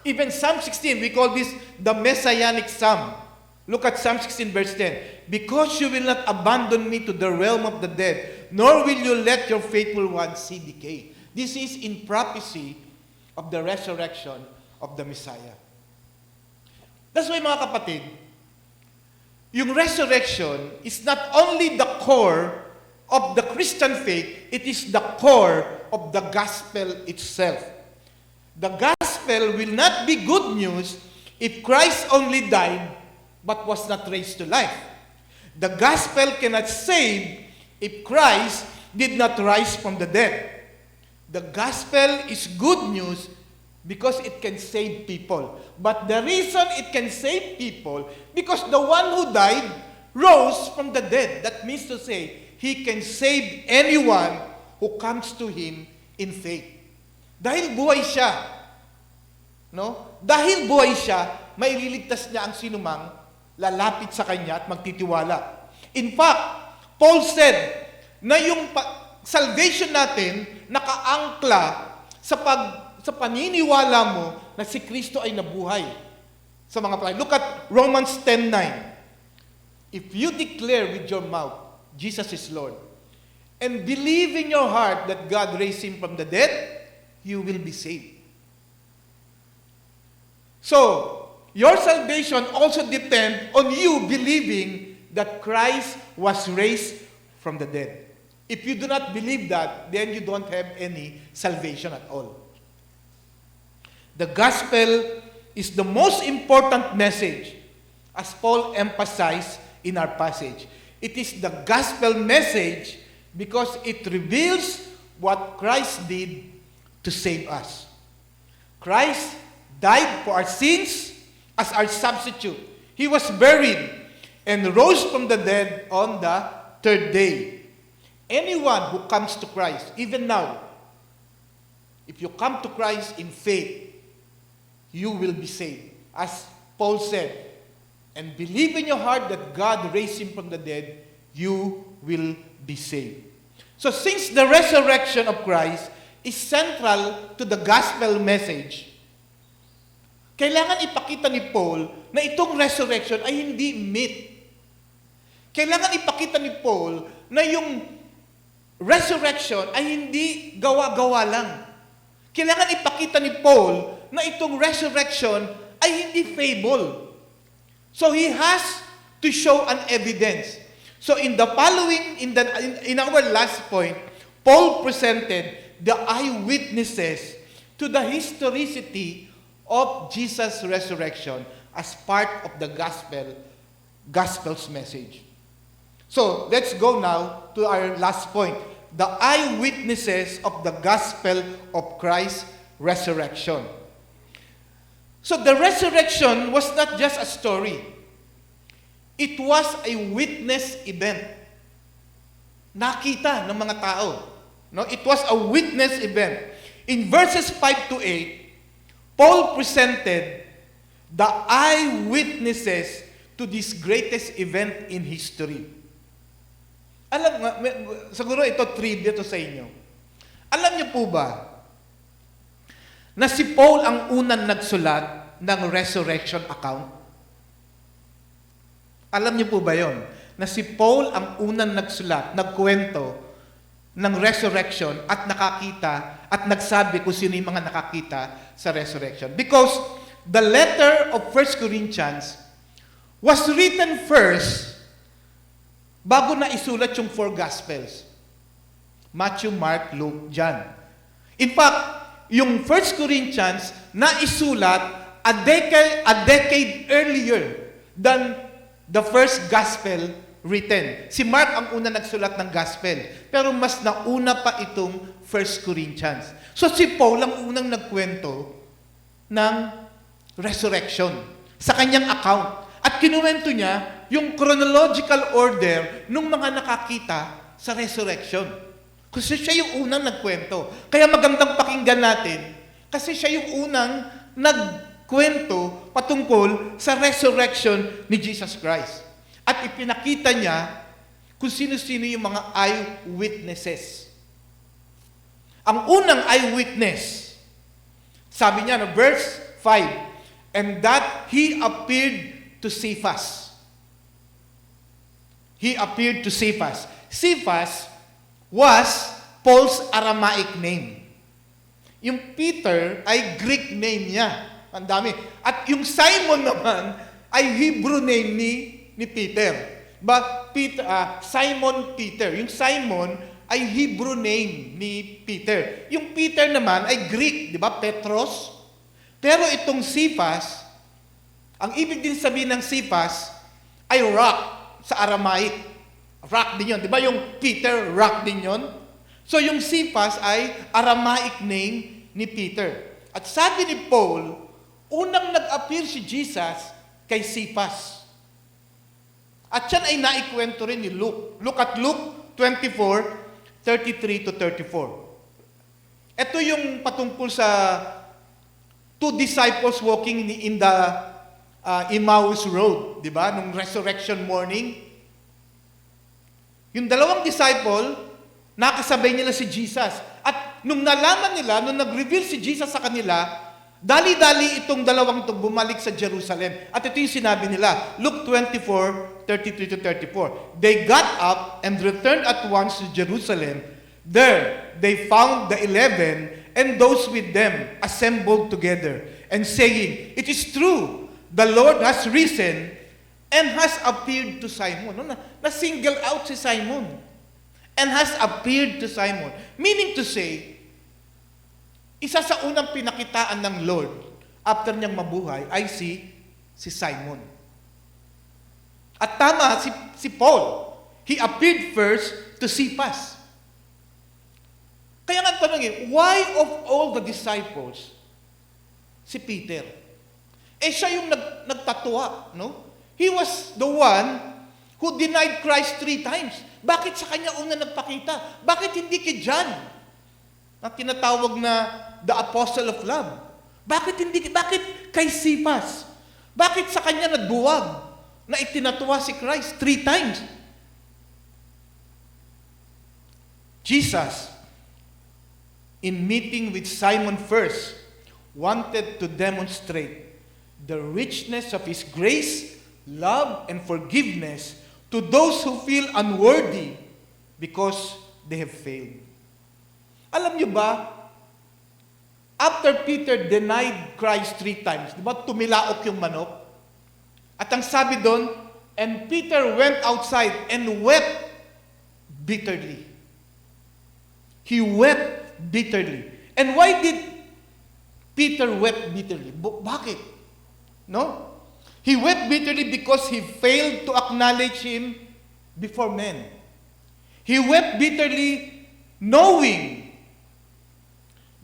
Even Psalm 16, we call this the Messianic Psalm. Look at Psalm 16 verse 10. "Because you will not abandon me to the realm of the dead, nor will you let your faithful one see decay." This is in prophecy of the resurrection of the Messiah. That's why, mga kapatid, yung resurrection is not only the core of the Christian faith, it is the core of the gospel itself. The gospel will not be good news if Christ only died but was not raised to life. The gospel cannot save if Christ did not rise from the dead. The gospel is good news because it can save people. But the reason it can save people, because the one who died rose from the dead. That means to say, he can save anyone who comes to him in faith. Dahil buhay siya, no? Dahil buhay siya, maililigtas niya ang sinumang lalapit sa kanya at magtitiwala. In fact, Paul said na yung salvation natin nakaangkla sa paniniwala mo na si Kristo ay nabuhay sa mga palay. Look at Romans 10:9. "If you declare with your mouth Jesus is Lord, and believe in your heart that God raised him from the dead, you will be saved." So, your salvation also depends on you believing that Christ was raised from the dead. If you do not believe that, then you don't have any salvation at all. The gospel is the most important message, as Paul emphasized in our passage. It is the gospel message because it reveals what Christ did to save us. Christ died for our sins as our substitute. He was buried and rose from the dead on the third day. Anyone who comes to Christ, even now, if you come to Christ in faith, you will be saved. As Paul said, "And believe in your heart that God raised him from the dead, you will be saved." So since the resurrection of Christ is central to the gospel message, kailangan ipakita ni Paul na itong resurrection ay hindi myth. Kailangan ipakita ni Paul na yung resurrection ay hindi gawa-gawa lang. Kailangan ipakita ni Paul na itong resurrection ay hindi fable. So he has to show an evidence. So in the following, in our last point, Paul presented the eyewitnesses to the historicity of Jesus' resurrection as part of the gospel's message. So let's go now to our last point, the eyewitnesses of the gospel of Christ's resurrection. So the resurrection was not just a story. It was a witness event. Nakita ng mga tao. No? It was a witness event. In verses 5 to 8, Paul presented the eyewitnesses to this greatest event in history. Alam nga, siguro ito trivia to sa inyo. Alam niyo po ba na si Paul ang unang nagsulat ng resurrection account? Alam niyo po ba yon? Na si Paul ang unang nagsulat, nagkwento ng resurrection at nakakita at nagsabi kung sino yung mga nakakita sa resurrection. Because the letter of 1 Corinthians was written first bago na isulat yung four Gospels. Matthew, Mark, Luke, John. In fact, yung 1 Corinthians na isulat a decade earlier than the first Gospel written. Si Mark ang una nagsulat ng Gospel. Pero mas nauna pa itong 1 Corinthians. So si Paul ang unang nagkwento ng resurrection sa kanyang account. At kinuwento niya yung chronological order ng mga nakakita sa resurrection. Kasi siya yung unang nagkwento. Kaya magandang pakinggan natin kasi siya yung unang nagkwento patungkol sa resurrection ni Jesus Christ. At ipinakita niya kung sino-sino yung mga eyewitnesses. Ang unang eyewitness, sabi niya no, verse 5, and that he appeared to Cephas. He appeared to Cephas. Cephas was Paul's Aramaic name. Yung Peter ay Greek name niya. Ang dami. At yung Simon naman ay Hebrew name ni Peter. Simon Peter. Yung Simon ay Hebrew name ni Peter. Yung Peter naman ay Greek, di ba? Petros. Pero itong Cephas, ang ibig din sabihin ng Cephas ay rock sa Aramaic. Rock din yun. Di ba yung Peter, rock din yun? So yung Cephas ay Aramaic name ni Peter. At sabi ni Paul, unang nag-appear si Jesus kay Cephas. At yan ay naikwento rin ni Luke. Look at Luke 24, 33 to 34. Ito yung patungkol sa two disciples walking in the Emmaus Road, di ba? Nung resurrection morning. Yung dalawang disciple, nakasabay nila si Jesus. At nung nalaman nila, nung nag-reveal si Jesus sa kanila, dali-dali itong dalawang ito bumalik sa Jerusalem. At ito yung sinabi nila, Luke 24, 33 to 34. They got up and returned at once to Jerusalem. There, they found the 11 and those with them assembled together and saying, "It is true, the Lord has risen and has appeared to Simon." Na-single out si Simon. And has appeared to Simon. Meaning to say, isa sa unang pinakitaan ng Lord after niyang mabuhay ay si Simon. At tama, si Paul, he appeared first to Cephas. Kaya nga tanongin, why of all the disciples, si Peter? Siya yung nagtatwa, no? He was the one who denied Christ 3 times. Bakit sa kanya una nagpakita? Bakit hindi kay John? Ang tinatawag na the apostle of love. Bakit kay Cephas? Bakit sa kanya nagbuwag na itinatwa si Christ 3 times? Jesus, in meeting with Simon first, wanted to demonstrate the richness of His grace, love, and forgiveness to those who feel unworthy because they have failed. Alam niyo ba, after Peter denied Christ 3 times, di ba tumilaok yung manok? At ang sabi doon, and Peter went outside and wept bitterly. He wept bitterly. And why did Peter wept bitterly? Bakit? No? He wept bitterly because he failed to acknowledge Him before men. He wept bitterly knowing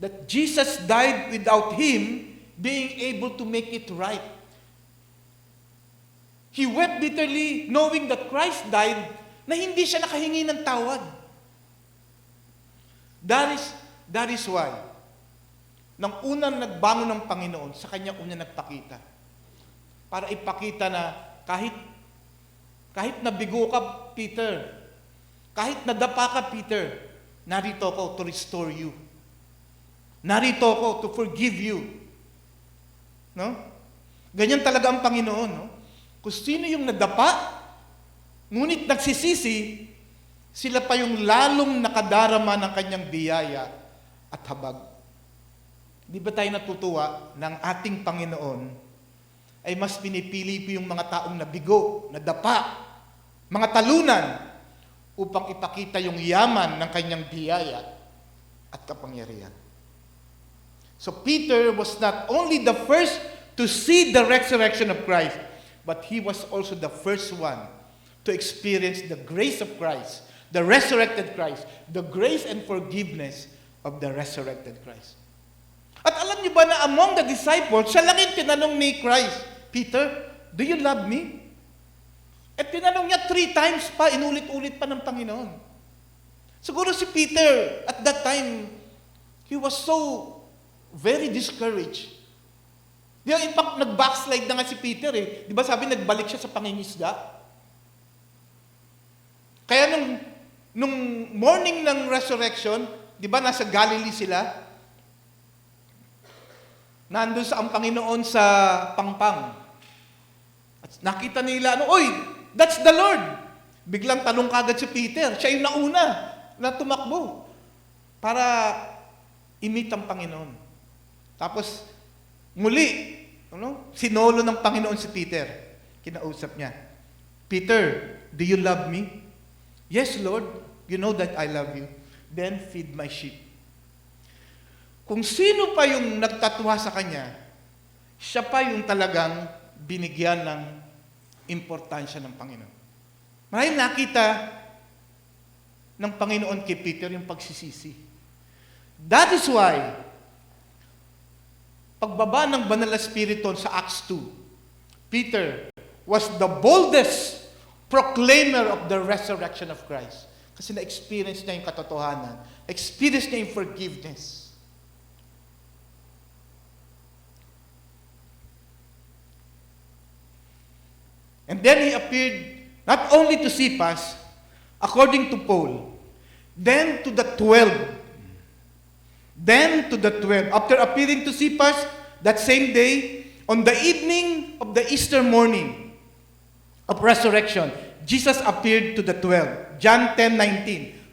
that Jesus died without him being able to make it right. He wept bitterly knowing that Christ died na hindi siya nakahingi ng tawad. That is why, nang unang nagbangon ng Panginoon, sa Kanya unang nagpakita. Para ipakita na kahit nabigo ka, Peter, Kahit nadapa ka, Peter, narito ako to restore you. Narito ako to forgive you. No? Ganyan talaga ang Panginoon. No? Kung sino yung nadapa, ngunit nagsisisi, sila pa yung lalong nakadarama ng kanyang biyaya at habag. Di ba tayo natutuwa ng ating Panginoon ay mas pinipili po yung mga taong nabigo, nadapa, mga talunan, upang ipakita yung yaman ng kanyang biyaya at kapangyarihan. So Peter was not only the first to see the resurrection of Christ, but he was also the first one to experience the grace of Christ, the resurrected Christ, the grace and forgiveness of the resurrected Christ. At alam niyo ba na among the disciples, siya lang yung tinanong ni Christ, Peter, do you love me? At tinanong niya 3 times pa, inulit-ulit pa ng Panginoon. Siguro si Peter, at that time, he was so very discouraged. Di ba, in fact, nag-backslide na nga si Peter eh. Di ba sabi, nagbalik siya sa pangingisda? Kaya nung morning ng resurrection, di ba, nasa Galilee sila? Nandun sa ang Panginoon sa pangpang. At nakita nila, oy, that's the Lord! Biglang tanong kagad si Peter. Siya yung nauna na tumakbo para i-meet ang Panginoon. Tapos, muli, sinolo ng Panginoon si Peter. Kinausap niya, Peter, do you love me? Yes, Lord. You know that I love you. Then feed my sheep. Kung sino pa yung nagtatwa sa kanya, siya pa yung talagang binigyan ng importansya ng Panginoon. Marahil nakita ng Panginoon kay Peter yung pagsisisi. That is why, pagbaba ng Banal na Espiritu sa Acts 2, Peter was the boldest proclaimer of the resurrection of Christ. Kasi na-experience niya yung katotohanan. Experience niya yung forgiveness. And then he appeared not only to Cephas, according to Paul, then to the 12. Then to the 12. After appearing to Cephas that same day, on the evening of the Easter morning of resurrection, Jesus appeared to the 12. John 10:19.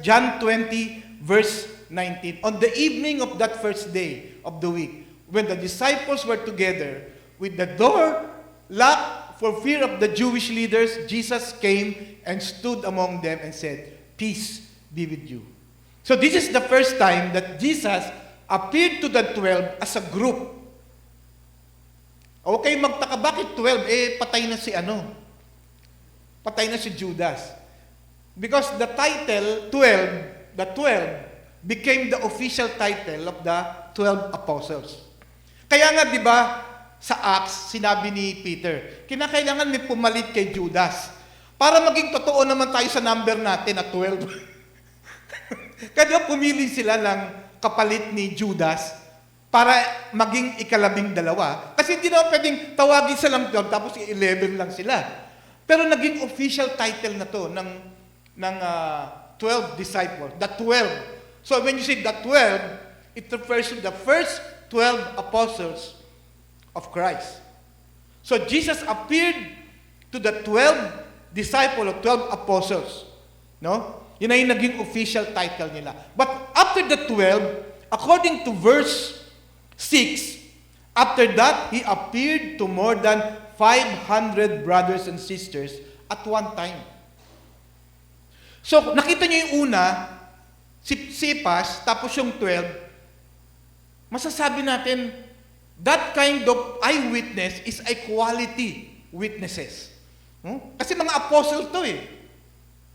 John 20, verse 19. On the evening of that first day of the week, when the disciples were together with the door locked for fear of the Jewish leaders, Jesus came and stood among them and said, "Peace be with you." So this is the first time that Jesus appeared to the 12 as a group. Okay, magtaka, bakit 12? Patay na si Patay na si Judas. Because the title 12, the 12, became the official title of the 12 apostles. Kaya nga, di ba, sa Acts, sinabi ni Peter, kinakailangan may pumalit kay Judas. Para maging totoo naman tayo sa number natin na 12. Kaya pumili sila ng kapalit ni Judas para maging ika-12. Kasi hindi naman pwedeng tawagin sa lang 12 tapos 11 lang sila. Pero naging official title na to ng 12 disciples. The 12. So when you say the 12, it refers to the first 12 apostles of Christ. So Jesus appeared to the 12 disciples, 12 apostles. No? Yun ay naging official title nila. But after the 12, according to verse 6, after that, He appeared to more than 500 brothers and sisters at one time. So, nakita niyo yung una, si Cephas, tapos yung 12, masasabi natin, that kind of eyewitness is a quality witnesses. Kasi mga apostle to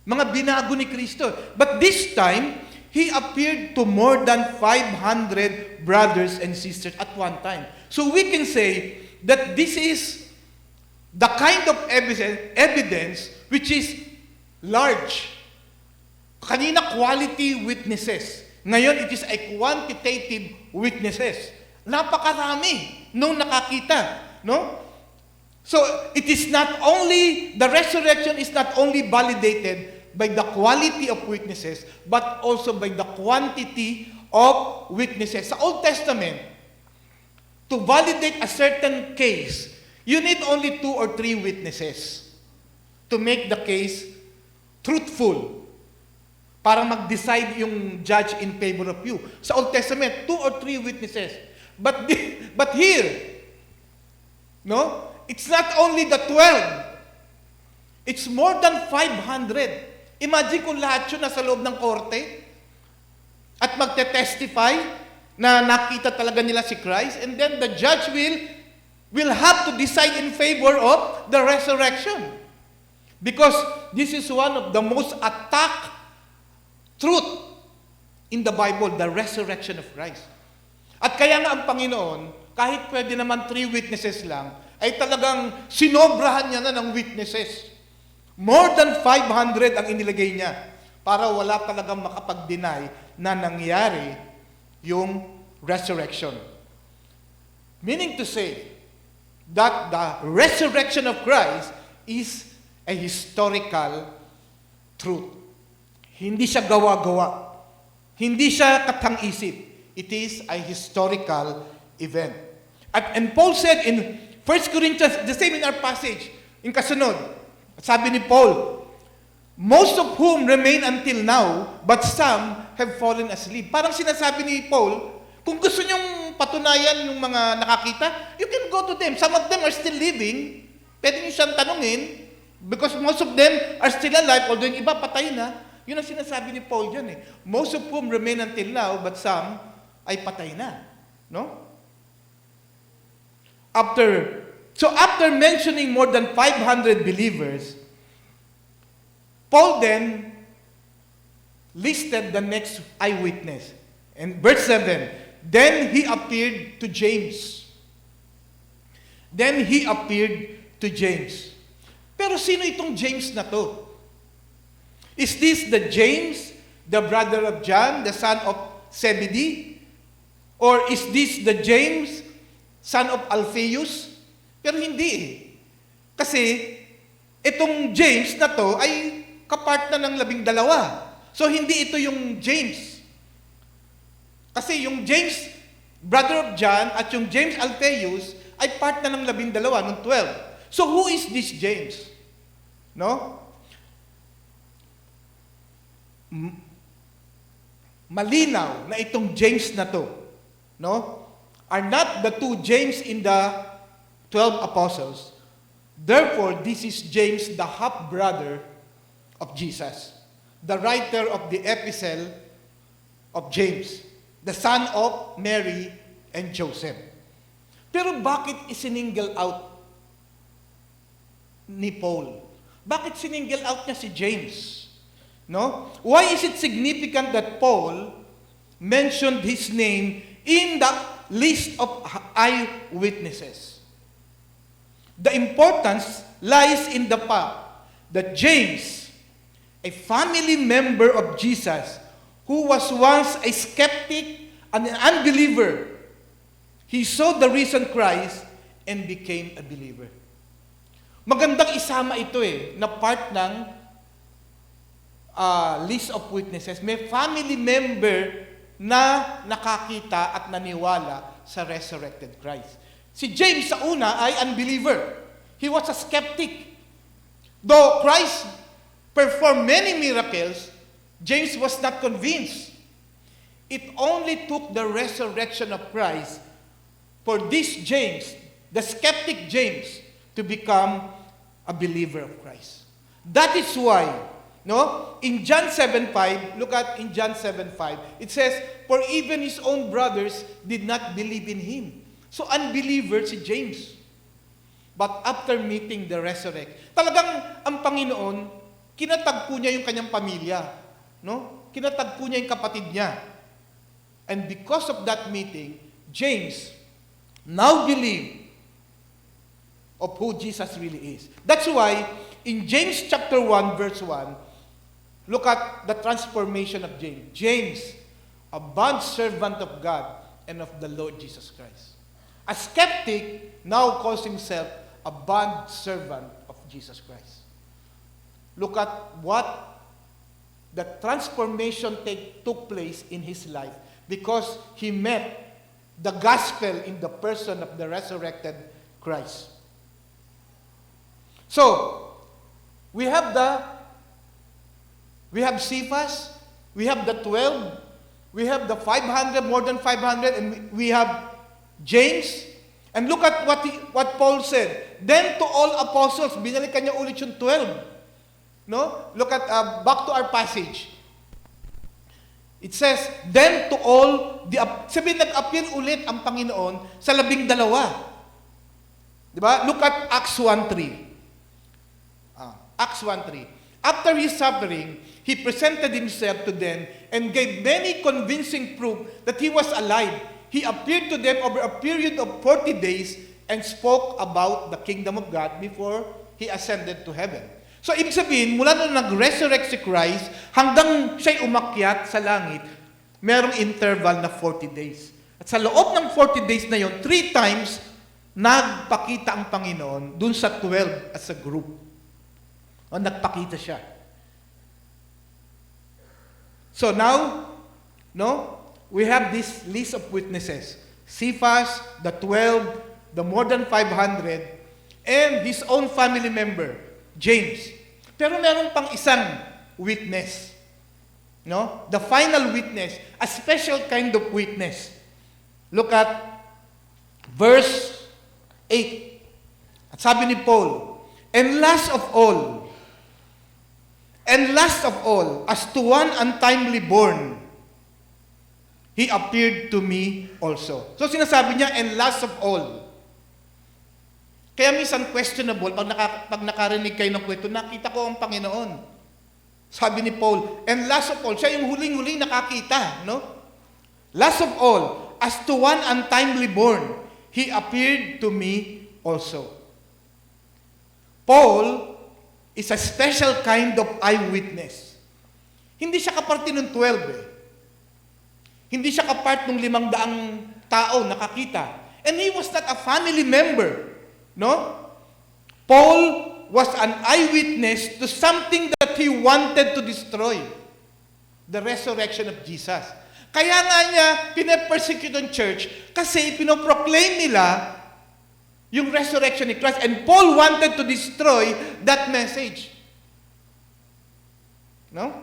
Mga binago ni Kristo. But this time, He appeared to more than 500 brothers and sisters at one time. So we can say that this is the kind of evidence which is large. Kanina, quality witnesses. Ngayon, it is a quantitative witnesses. Napakarami nung nakakita. No? So, it is not only, the resurrection is not only validated by the quality of witnesses, but also by the quantity of witnesses. Sa Old Testament, to validate a certain case, you need only 2 or 3 witnesses to make the case truthful, para mag-decide yung judge in favor of you. Sa Old Testament, 2 or 3 witnesses. But here, no? It's not only the 12. It's more than 500. Imagine kung lahat yun nasa loob ng korte at magte-testify na nakita talaga nila si Christ, and then the judge will have to decide in favor of the resurrection. Because this is one of the most attacked truth in the Bible, the resurrection of Christ. At kaya nga ang Panginoon, kahit pwede naman 3 witnesses lang, ay talagang sinobrahan niya na ng witnesses. More than 500 ang inilagay niya para wala talagang makapag-deny na nangyari yung resurrection. Meaning to say that the resurrection of Christ is a historical truth. Hindi siya gawa-gawa. Hindi siya katang-isip. It is a historical event. And Paul said in 1 Corinthians, the same in our passage, in kasunod, sabi ni Paul, most of whom remain until now, but some have fallen asleep. Parang sinasabi ni Paul, kung gusto nyong patunayan yung mga nakakita, you can go to them. Some of them are still living. Pwede nyo siyang tanungin, because most of them are still alive, although yung iba patay na. Yun ang sinasabi ni Paul dyan eh. Most of whom remain until now, but some ay patay na. No? After mentioning more than 500 believers, Paul then listed the next eyewitness. In verse 7, then he appeared to James. Then he appeared to James. Pero sino itong James na to? Is this the James, the brother of John, the son of Zebedee? Or is this the James, son of Alphaeus? Pero hindi eh. Kasi itong James na to ay kapartner ng 12. So hindi ito yung James. Kasi yung James, brother of John, at yung James Alphaeus ay partner ng 12, ng 12. So who is this James? No? Malinaw na itong James na to, no, are not the 2 James in the 12 apostles. Therefore, this is James, the half-brother of Jesus, the writer of the epistle of James, the son of Mary and Joseph. Pero bakit isininggle out ni Paul? Bakit sininggle out niya si James? No? Why is it significant that Paul mentioned his name in the list of eyewitnesses? The importance lies in the fact that James, a family member of Jesus, who was once a skeptic and an unbeliever, he saw the risen Christ and became a believer. Magandang isama ito na part ng list of witnesses. May family member na nakakita at naniwala sa resurrected Christ. Si James sa una ay unbeliever. He was a skeptic. Though Christ performed many miracles, James was not convinced. It only took the resurrection of Christ for this James, the skeptic James, to become a believer of Christ. That is why, no, in John 7:5, look at in John 7:5, it says, for even his own brothers did not believe in him. So unbeliever si James. But after meeting the resurrect, talagang ang Panginoon, kinatagpo niya yung kanyang pamilya. No? Kinatagpo niya yung kapatid niya. And because of that meeting, James now believed of who Jesus really is. That's why, in James chapter 1, verse 1, look at the transformation of James. James, a bond servant of God and of the Lord Jesus Christ. A skeptic now calls himself a bond servant of Jesus Christ. Look at what that transformation took place in his life because he met the gospel in the person of the resurrected Christ. So, we have Cephas, we have the 12, we have the 500, more than 500, and we have James. And look at what Paul said. Then to all apostles, binalikan niya ulit yung 12. No? Look at, back to our passage. It says, then to all, sabihin nag-appear ulit ang Panginoon sa 12. Diba? Look at Acts 1:3. Acts 1:3. After his suffering, he presented himself to them and gave many convincing proof that he was alive. He appeared to them over a period of 40 days and spoke about the kingdom of God before he ascended to heaven. So, ibig sabihin, mula nung nag-resurrect si Christ, hanggang siya'y umakyat sa langit, merong interval na 40 days. At sa loob ng 40 days na yon, 3 times, nagpakita ang Panginoon dun sa 12 as a group. O, nagpakita siya. So now, we have this list of witnesses. Cephas, the 12, the more than 500, and his own family member, James. Pero meron pang isang witness. No? The final witness, a special kind of witness. Look at verse 8. At sabi ni Paul, and last of all, as to one untimely born, he appeared to me also. So sinasabi niya, and last of all. Kaya minsan questionable, pag nakarinig kayo ng kwento, nakita ko ang Panginoon. Sabi ni Paul, and last of all, siya yung huling-huling nakakita, no? Last of all, as to one untimely born, he appeared to me also. Paul is a special kind of eyewitness. Hindi siya kaparte ng 12 eh. Hindi siya kapart ng 500 tao nakakita. And he was not a family member. No? Paul was an eyewitness to something that he wanted to destroy. The resurrection of Jesus. Kaya nga niya pinapersecute ang church kasi pinoproclaim nila yung resurrection ni Christ. And Paul wanted to destroy that message. No?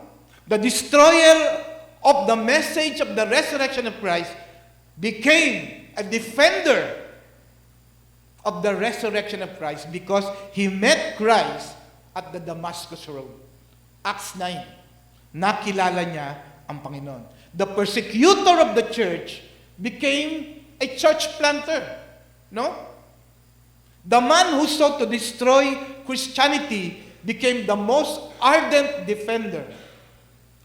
The destroyer of the message of the resurrection of Christ became a defender of the resurrection of Christ because he met Christ at the Damascus Road. Acts 9. Nakilala niya ang Panginoon. The persecutor of the church became a church planter. No? The man who sought to destroy Christianity became the most ardent defender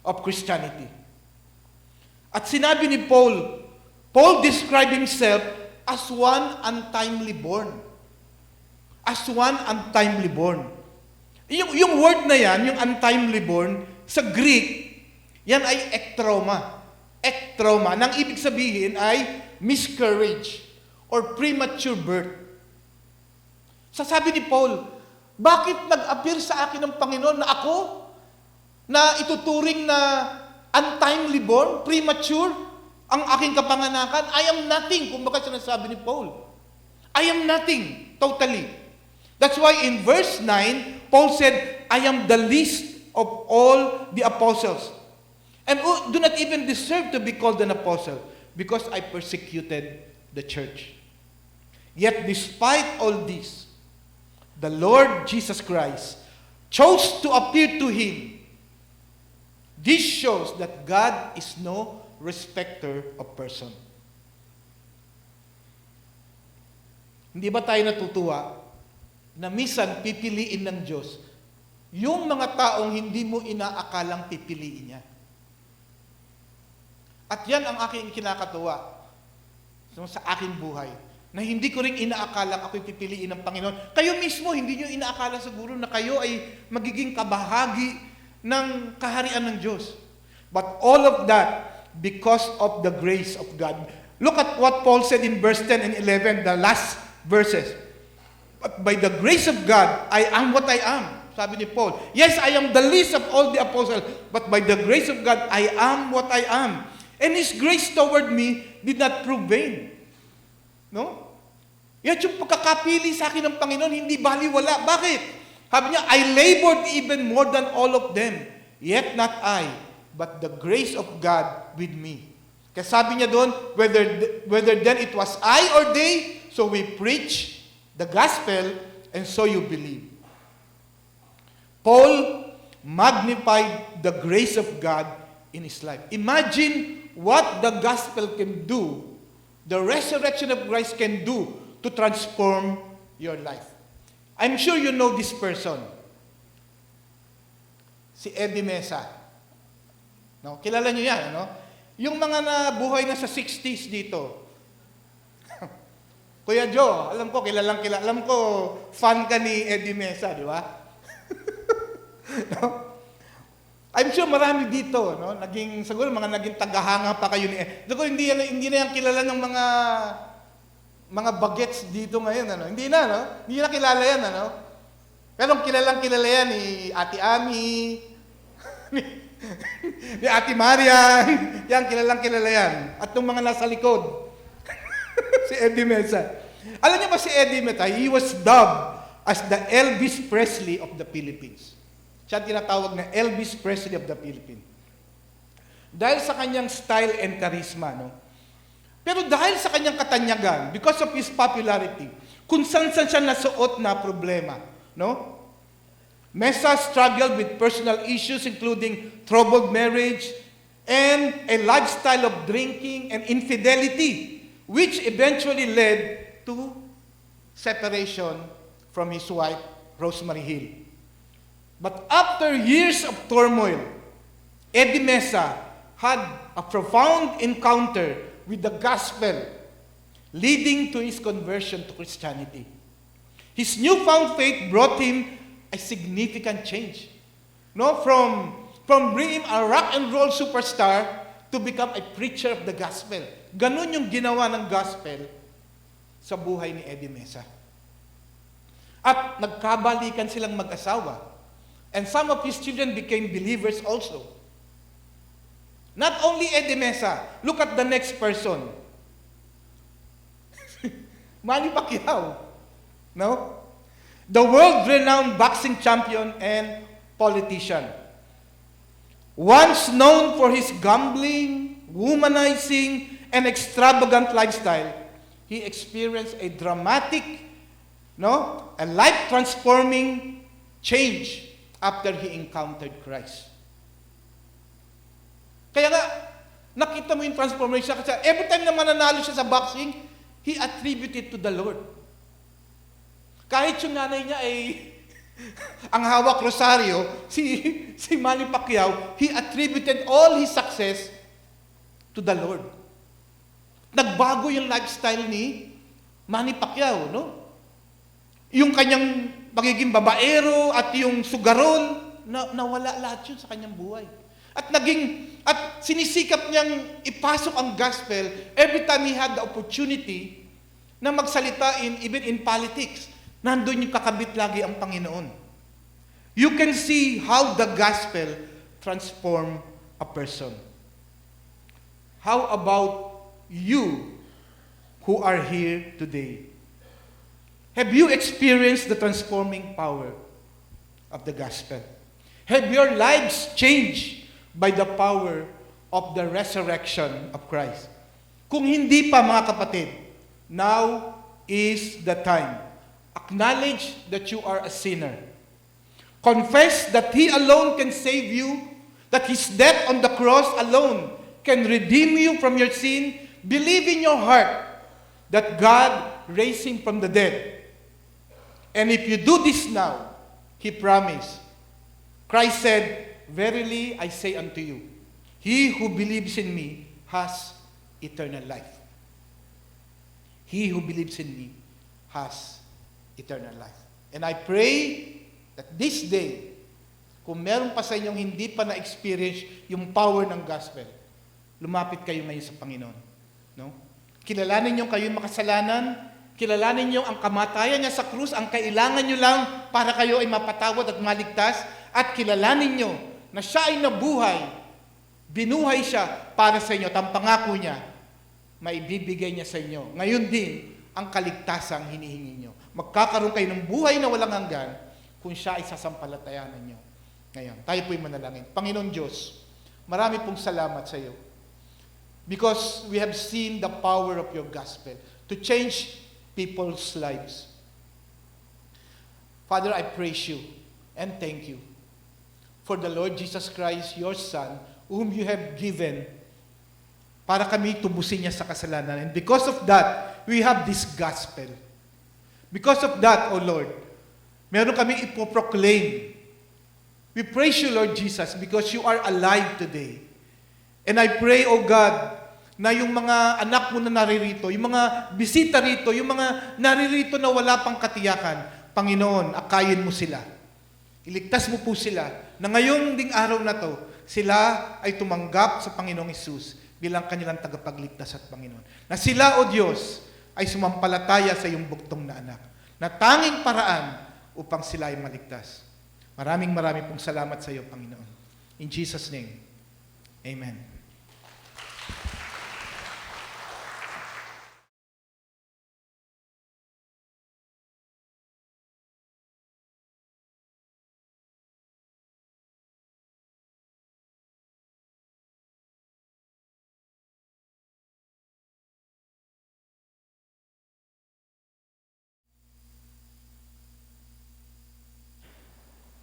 of Christianity. At sinabi ni Paul described himself as one untimely born. As one untimely born. Yung word na yan, yung untimely born, sa Greek, yan ay ektrauma. Ektrauma, nang ibig sabihin ay miscarriage or premature birth. Sasabi ni Paul, bakit nag-appear sa akin ng Panginoon na ako, na ituturing na untimely born, premature, ang aking kapanganakan? I am nothing, kumbaga sinasabi ni Paul. I am nothing, totally. That's why in verse 9, Paul said, I am the least of all the apostles. And do not even deserve to be called an apostle because I persecuted the church. Yet despite all this, the Lord Jesus Christ chose to appear to him. This shows that God is no respecter of person. Hindi ba tayo natutuwa na minsan pipiliin ng Diyos yung mga taong hindi mo inaakalang pipiliin niya? At yan ang aking kinakatuwa sa aking buhay, na hindi ko rin inaakalang ako'y pipiliin ng Panginoon. Kayo mismo, hindi nyo inaakala siguro na kayo ay magiging kabahagi ng kaharian ng Diyos. But all of that, because of the grace of God. Look at what Paul said in verse 10 and 11, the last verses. But by the grace of God, I am what I am. sabi ni Paul. Yes, I am the least of all the apostles, but by the grace of God, I am what I am. And His grace toward me did not prove vain. No? Yan yung pagkakapili sa akin ng Panginoon, hindi baliwala. Bakit? Sabi niya, I labored even more than all of them. Yet not I, but the grace of God with me. Kaya sabi niya doon, whether then it was I or they, so we preach the gospel, and so you believe. Paul magnified the grace of God in his life. Imagine what the gospel can do, the resurrection of Christ can do to transform your life. I'm sure you know this person. Si Eddie Mesa. No? Kilala niyo yan, no? Yung mga nabuhay na sa 60s dito. Kuya Joe, alam ko, alam ko, fan ka ni Eddie Mesa, di ba? No? I'm sure marami dito, no? Siguro naging tagahanga pa kayo ni Eddie. Siguro hindi na yan kilala ng mga bagets dito ngayon, ano? Hindi na, no? Hindi na kilala yan, ano? Pero kilala yan ni Ate Ami, ni Ate Marian, yan, kilala yan. At nung mga nasa likod, si Eddie Mesa. Alam niyo ba si Eddie Mesa, he was dubbed as the Elvis Presley of the Philippines. Siya tinatawag na Elvis Presley of the Philippines. Dahil sa kanyang style and charisma, no? Pero dahil sa kanyang katanyagan, because of his popularity, kung saan siya nasuot na problema, no? Mesa struggled with personal issues including troubled marriage and a lifestyle of drinking and infidelity, which eventually led to separation from his wife, Rosemary Hill. But after years of turmoil, Eddie Mesa had a profound encounter with the gospel, leading to his conversion to Christianity. His newfound faith brought him a significant change. No, from being a rock and roll superstar to become a preacher of the gospel. Ganun yung ginawa ng gospel sa buhay ni Eddie Mesa. At nagkabalikan silang mag-asawa. And some of his children became believers also. Not only Eddie Mesa, look at the next person. Manny Pacquiao. No? The world-renowned boxing champion and politician. Once known for his gambling, womanizing, and extravagant lifestyle, he experienced a dramatic, a life-transforming change after he encountered Christ. Kaya nga, nakita mo yung transformation kasi every time na mananalo siya sa boxing, he attributed to the Lord. Kahit yung nanay niya ay ang hawak rosaryo, si Manny Pacquiao, he attributed all his success to the Lord. Nagbago yung lifestyle ni Manny Pacquiao, no? Yung kanyang pagiging babaero at yung sugarol, nawala lahat yun sa kanyang buhay. At sinisikap niyang ipasok ang gospel every time he had the opportunity na magsalita even in politics. Nandun yung kakabit lagi ang Panginoon. You can see how the gospel transform a person. How about you who are here today? Have you experienced the transforming power of the gospel? Have your lives changed by the power of the resurrection of Christ? Kung hindi pa, mga kapatid, now is the time. Acknowledge that you are a sinner. Confess that He alone can save you, that His death on the cross alone can redeem you from your sin. Believe in your heart that God raised Him from the dead. And if you do this now, He promised. Christ said, "Verily I say unto you, he who believes in me has eternal life." He who believes in me has eternal life. And I pray that this day, kung meron pa sa inyong hindi pa na-experience yung power ng gospel, lumapit kayo ngayon sa Panginoon. No? Kilalanin niyo kayo makasalanan, Kilalanin niyo ang kamatayan niya sa krus, ang kailangan niyo lang para kayo ay mapatawad at maligtas. At kilalanin niyo na siya ay nabuhay, binuhay siya para sa inyo. At ang pangako niya, maibibigay niya sa inyo. Ngayon din, ang kaligtasang hinihingi niyo. Magkakaroon kayo ng buhay na walang hanggan kung siya ay sasampalatayanan niyo. Ngayon, tayo po'y manalangin. Panginoon Diyos, marami pong salamat sa iyo. Because we have seen the power of your gospel to change people's lives. Father, I praise you and thank you for the Lord Jesus Christ, your Son, whom you have given para kami tubusin niya sa kasalanan. And because of that, we have this gospel. Because of that, O Lord, meron kami ipoproclaim. We praise you, Lord Jesus, because you are alive today. And I pray, O God, na yung mga anak mo na naririto, yung mga bisita rito, yung mga naririto na wala pang katiyakan, Panginoon, akayin mo sila. Iligtas mo po sila na ngayong ding araw na to, sila ay tumanggap sa Panginoong Hesus bilang kanilang tagapagligtas at Panginoon. Na sila, O Diyos, ay sumampalataya sa iyong buktong na anak. Na tanging paraan upang sila ay maligtas. Maraming pong salamat sa iyo, Panginoon. In Jesus' name, Amen.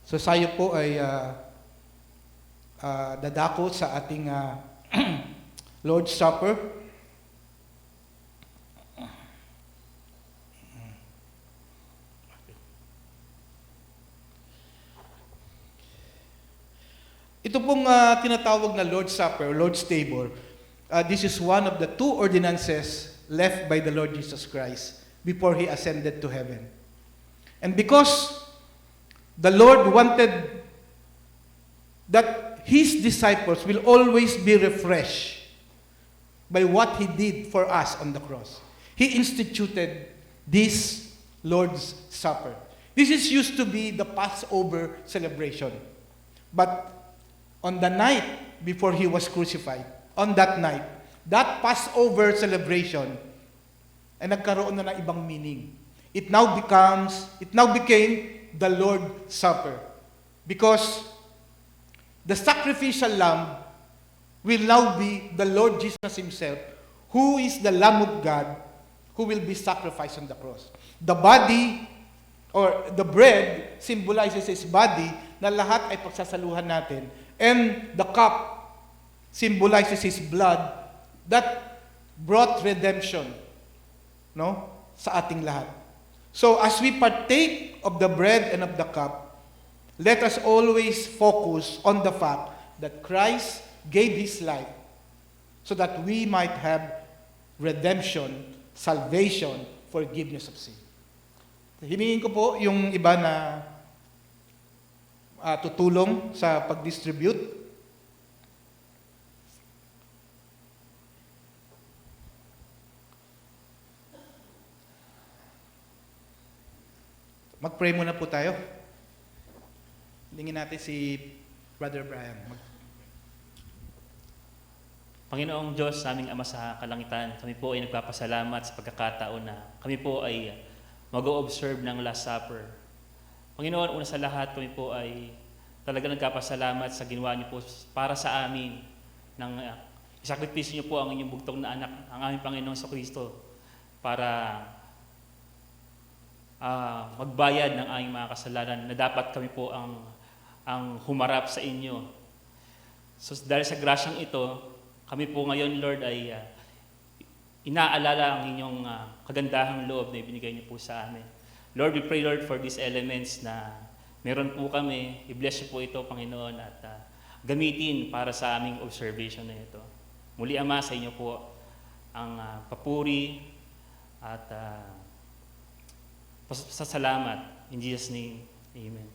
So tayo po ay dadako sa ating Lord's Supper. Ito pong tinatawag na Lord's Supper, Lord's Table, this is one of the two ordinances left by the Lord Jesus Christ before He ascended to heaven. And because the Lord wanted that His disciples will always be refreshed by what He did for us on the cross, He instituted this Lord's Supper. This is used to be the Passover celebration. But on the night before He was crucified, on that night, that Passover celebration ay nagkaroon na ng ibang meaning. It now became the Lord's Supper. Because the sacrificial lamb will now be the Lord Jesus Himself, who is the Lamb of God, who will be sacrificed on the cross. The body, or the bread, symbolizes His body, na lahat ay pagsasaluhan natin. And the cup symbolizes His blood, that brought redemption, no, sa ating lahat. So as we partake of the bread and of the cup, let us always focus on the fact that Christ gave His life so that we might have redemption, salvation, forgiveness of sin. Hiningin ko po yung iba na tutulong sa pag-distribute. Mag-pray muna po tayo. Hilingin natin si Brother Brian. Panginoong Diyos, naming Ama sa kalangitan, kami po ay nagpapasalamat sa pagkakataon na kami po ay mag-o-observe ng Last Supper. Panginoon, una sa lahat, kami po ay talaga nagpapasalamat sa ginawa niyo po para sa amin. Isakripisyo niyo po ang inyong bugtong na anak, ang aming Panginoong sa Kristo, para magbayad ng aming mga kasalanan na dapat kami po ang humarap sa inyo. So dahil sa grasyang ito, kami po ngayon, Lord, ay inaalala ang inyong kagandahang loob na ibinigay niyo po sa amin. Lord, we pray, Lord, for these elements na meron po kami. I-bless niyo po ito, Panginoon, at gamitin para sa aming observation na ito. Muli, Ama, sa inyo po ang papuri at pasasalamat. In Jesus' name, Amen.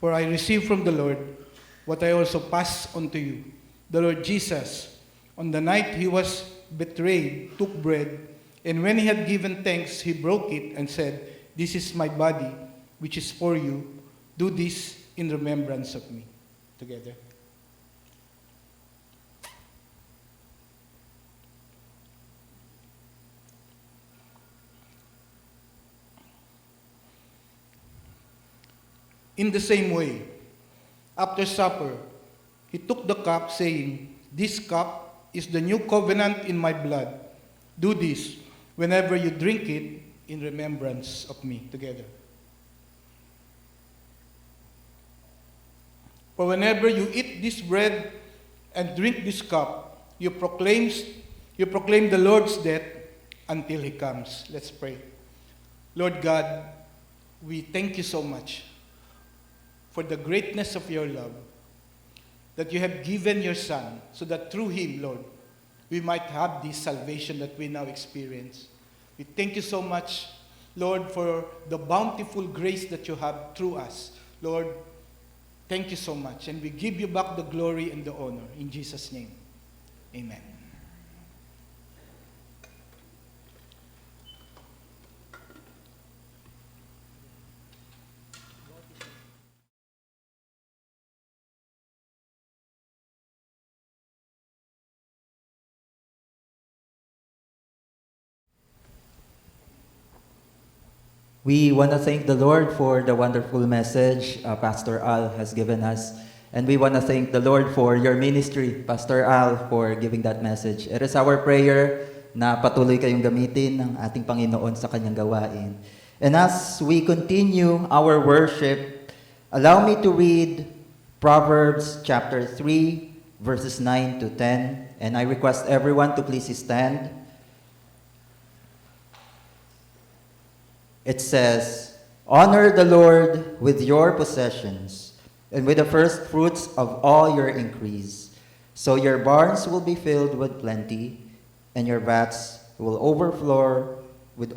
For I received from the Lord what I also passed on to you. The Lord Jesus, on the night he was betrayed, took bread, and when he had given thanks, he broke it and said, "This is my body, which is for you. Do this in remembrance of me." Together. In the same way, after supper, he took the cup, saying, "This cup is the new covenant in my blood. Do this whenever you drink it in remembrance of me." Together. For whenever you eat this bread and drink this cup, you proclaim the Lord's death until he comes. Let's pray. Lord God, we thank you so much for the greatness of your love, that you have given your Son, so that through him, Lord, we might have this salvation that we now experience. We thank you so much, Lord, for the bountiful grace that you have through us. Lord, thank you so much. And we give you back the glory and the honor. In Jesus' name, amen. We want to thank the Lord for the wonderful message Pastor Al has given us. And we want to thank the Lord for your ministry, Pastor Al, for giving that message. It is our prayer na patuloy kayong gamitin ng ating Panginoon sa kanyang gawain. And as we continue our worship, allow me to read Proverbs chapter 3, verses 9 to 10. And I request everyone to please stand. It says, "Honor the Lord with your possessions and with the first fruits of all your increase. So your barns will be filled with plenty, and your vats will overflow with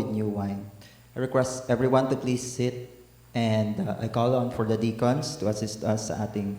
new wine." I request everyone to please sit, and I call on for the deacons to assist us sa ating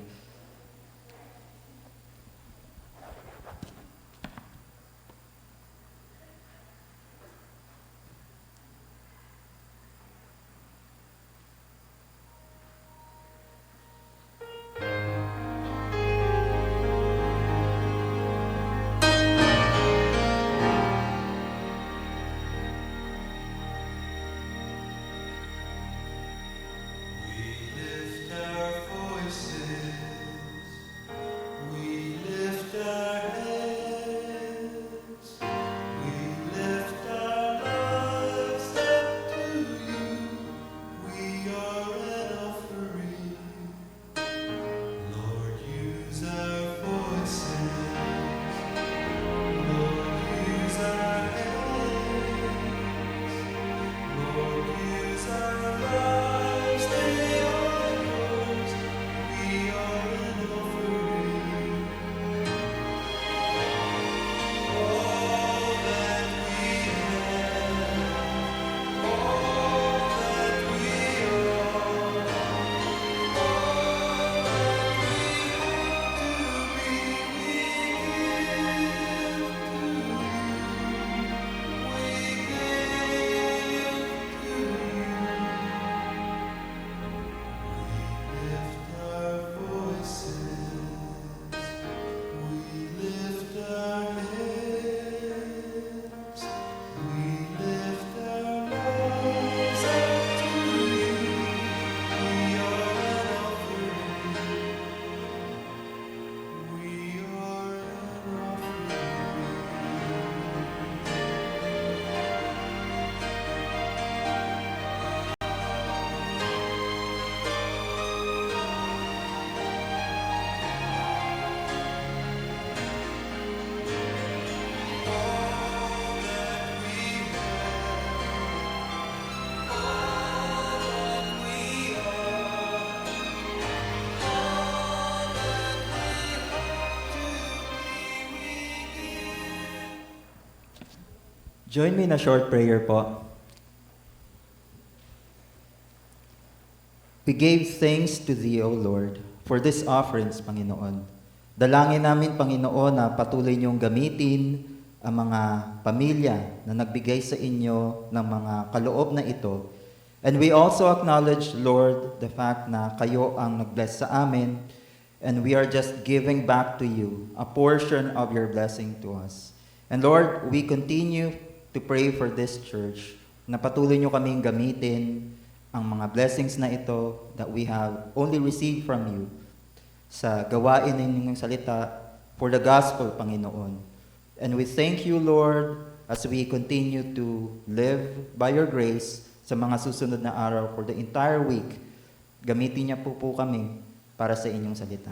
Join me in a short prayer po. We gave thanks to Thee, O Lord, for these offerings, Panginoon. Dalangin namin, Panginoon, na patuloy niyong gamitin ang mga pamilya na nagbigay sa inyo ng mga kaloob na ito. And we also acknowledge, Lord, the fact na kayo ang nag-bless sa amin, and we are just giving back to you a portion of your blessing to us. And Lord, we continue to pray for this church na patuloy niyo kaming gamitin ang mga blessings na ito that we have only received from you sa gawain ng inyong salita for the gospel, Panginoon. And we thank you, Lord, as we continue to live by your grace sa mga susunod na araw for the entire week. Gamitin niya po kami para sa inyong salita.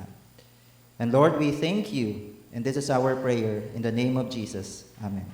And Lord, we thank you, and this is our prayer in the name of Jesus. Amen.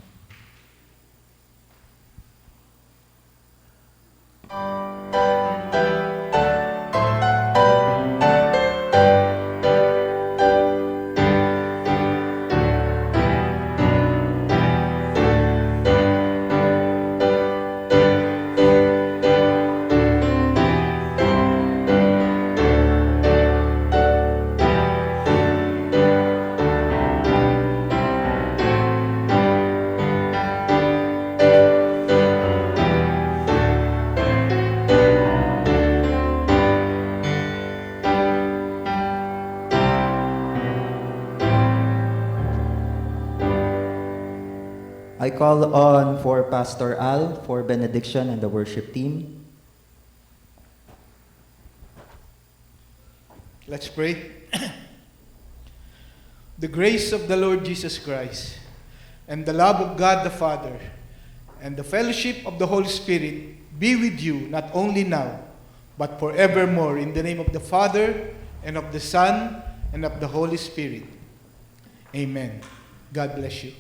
I call on for Pastor Al for benediction and the worship team. Let's pray. The grace of the Lord Jesus Christ and the love of God the Father and the fellowship of the Holy Spirit be with you not only now but forevermore, in the name of the Father and of the Son and of the Holy Spirit. Amen. God bless you.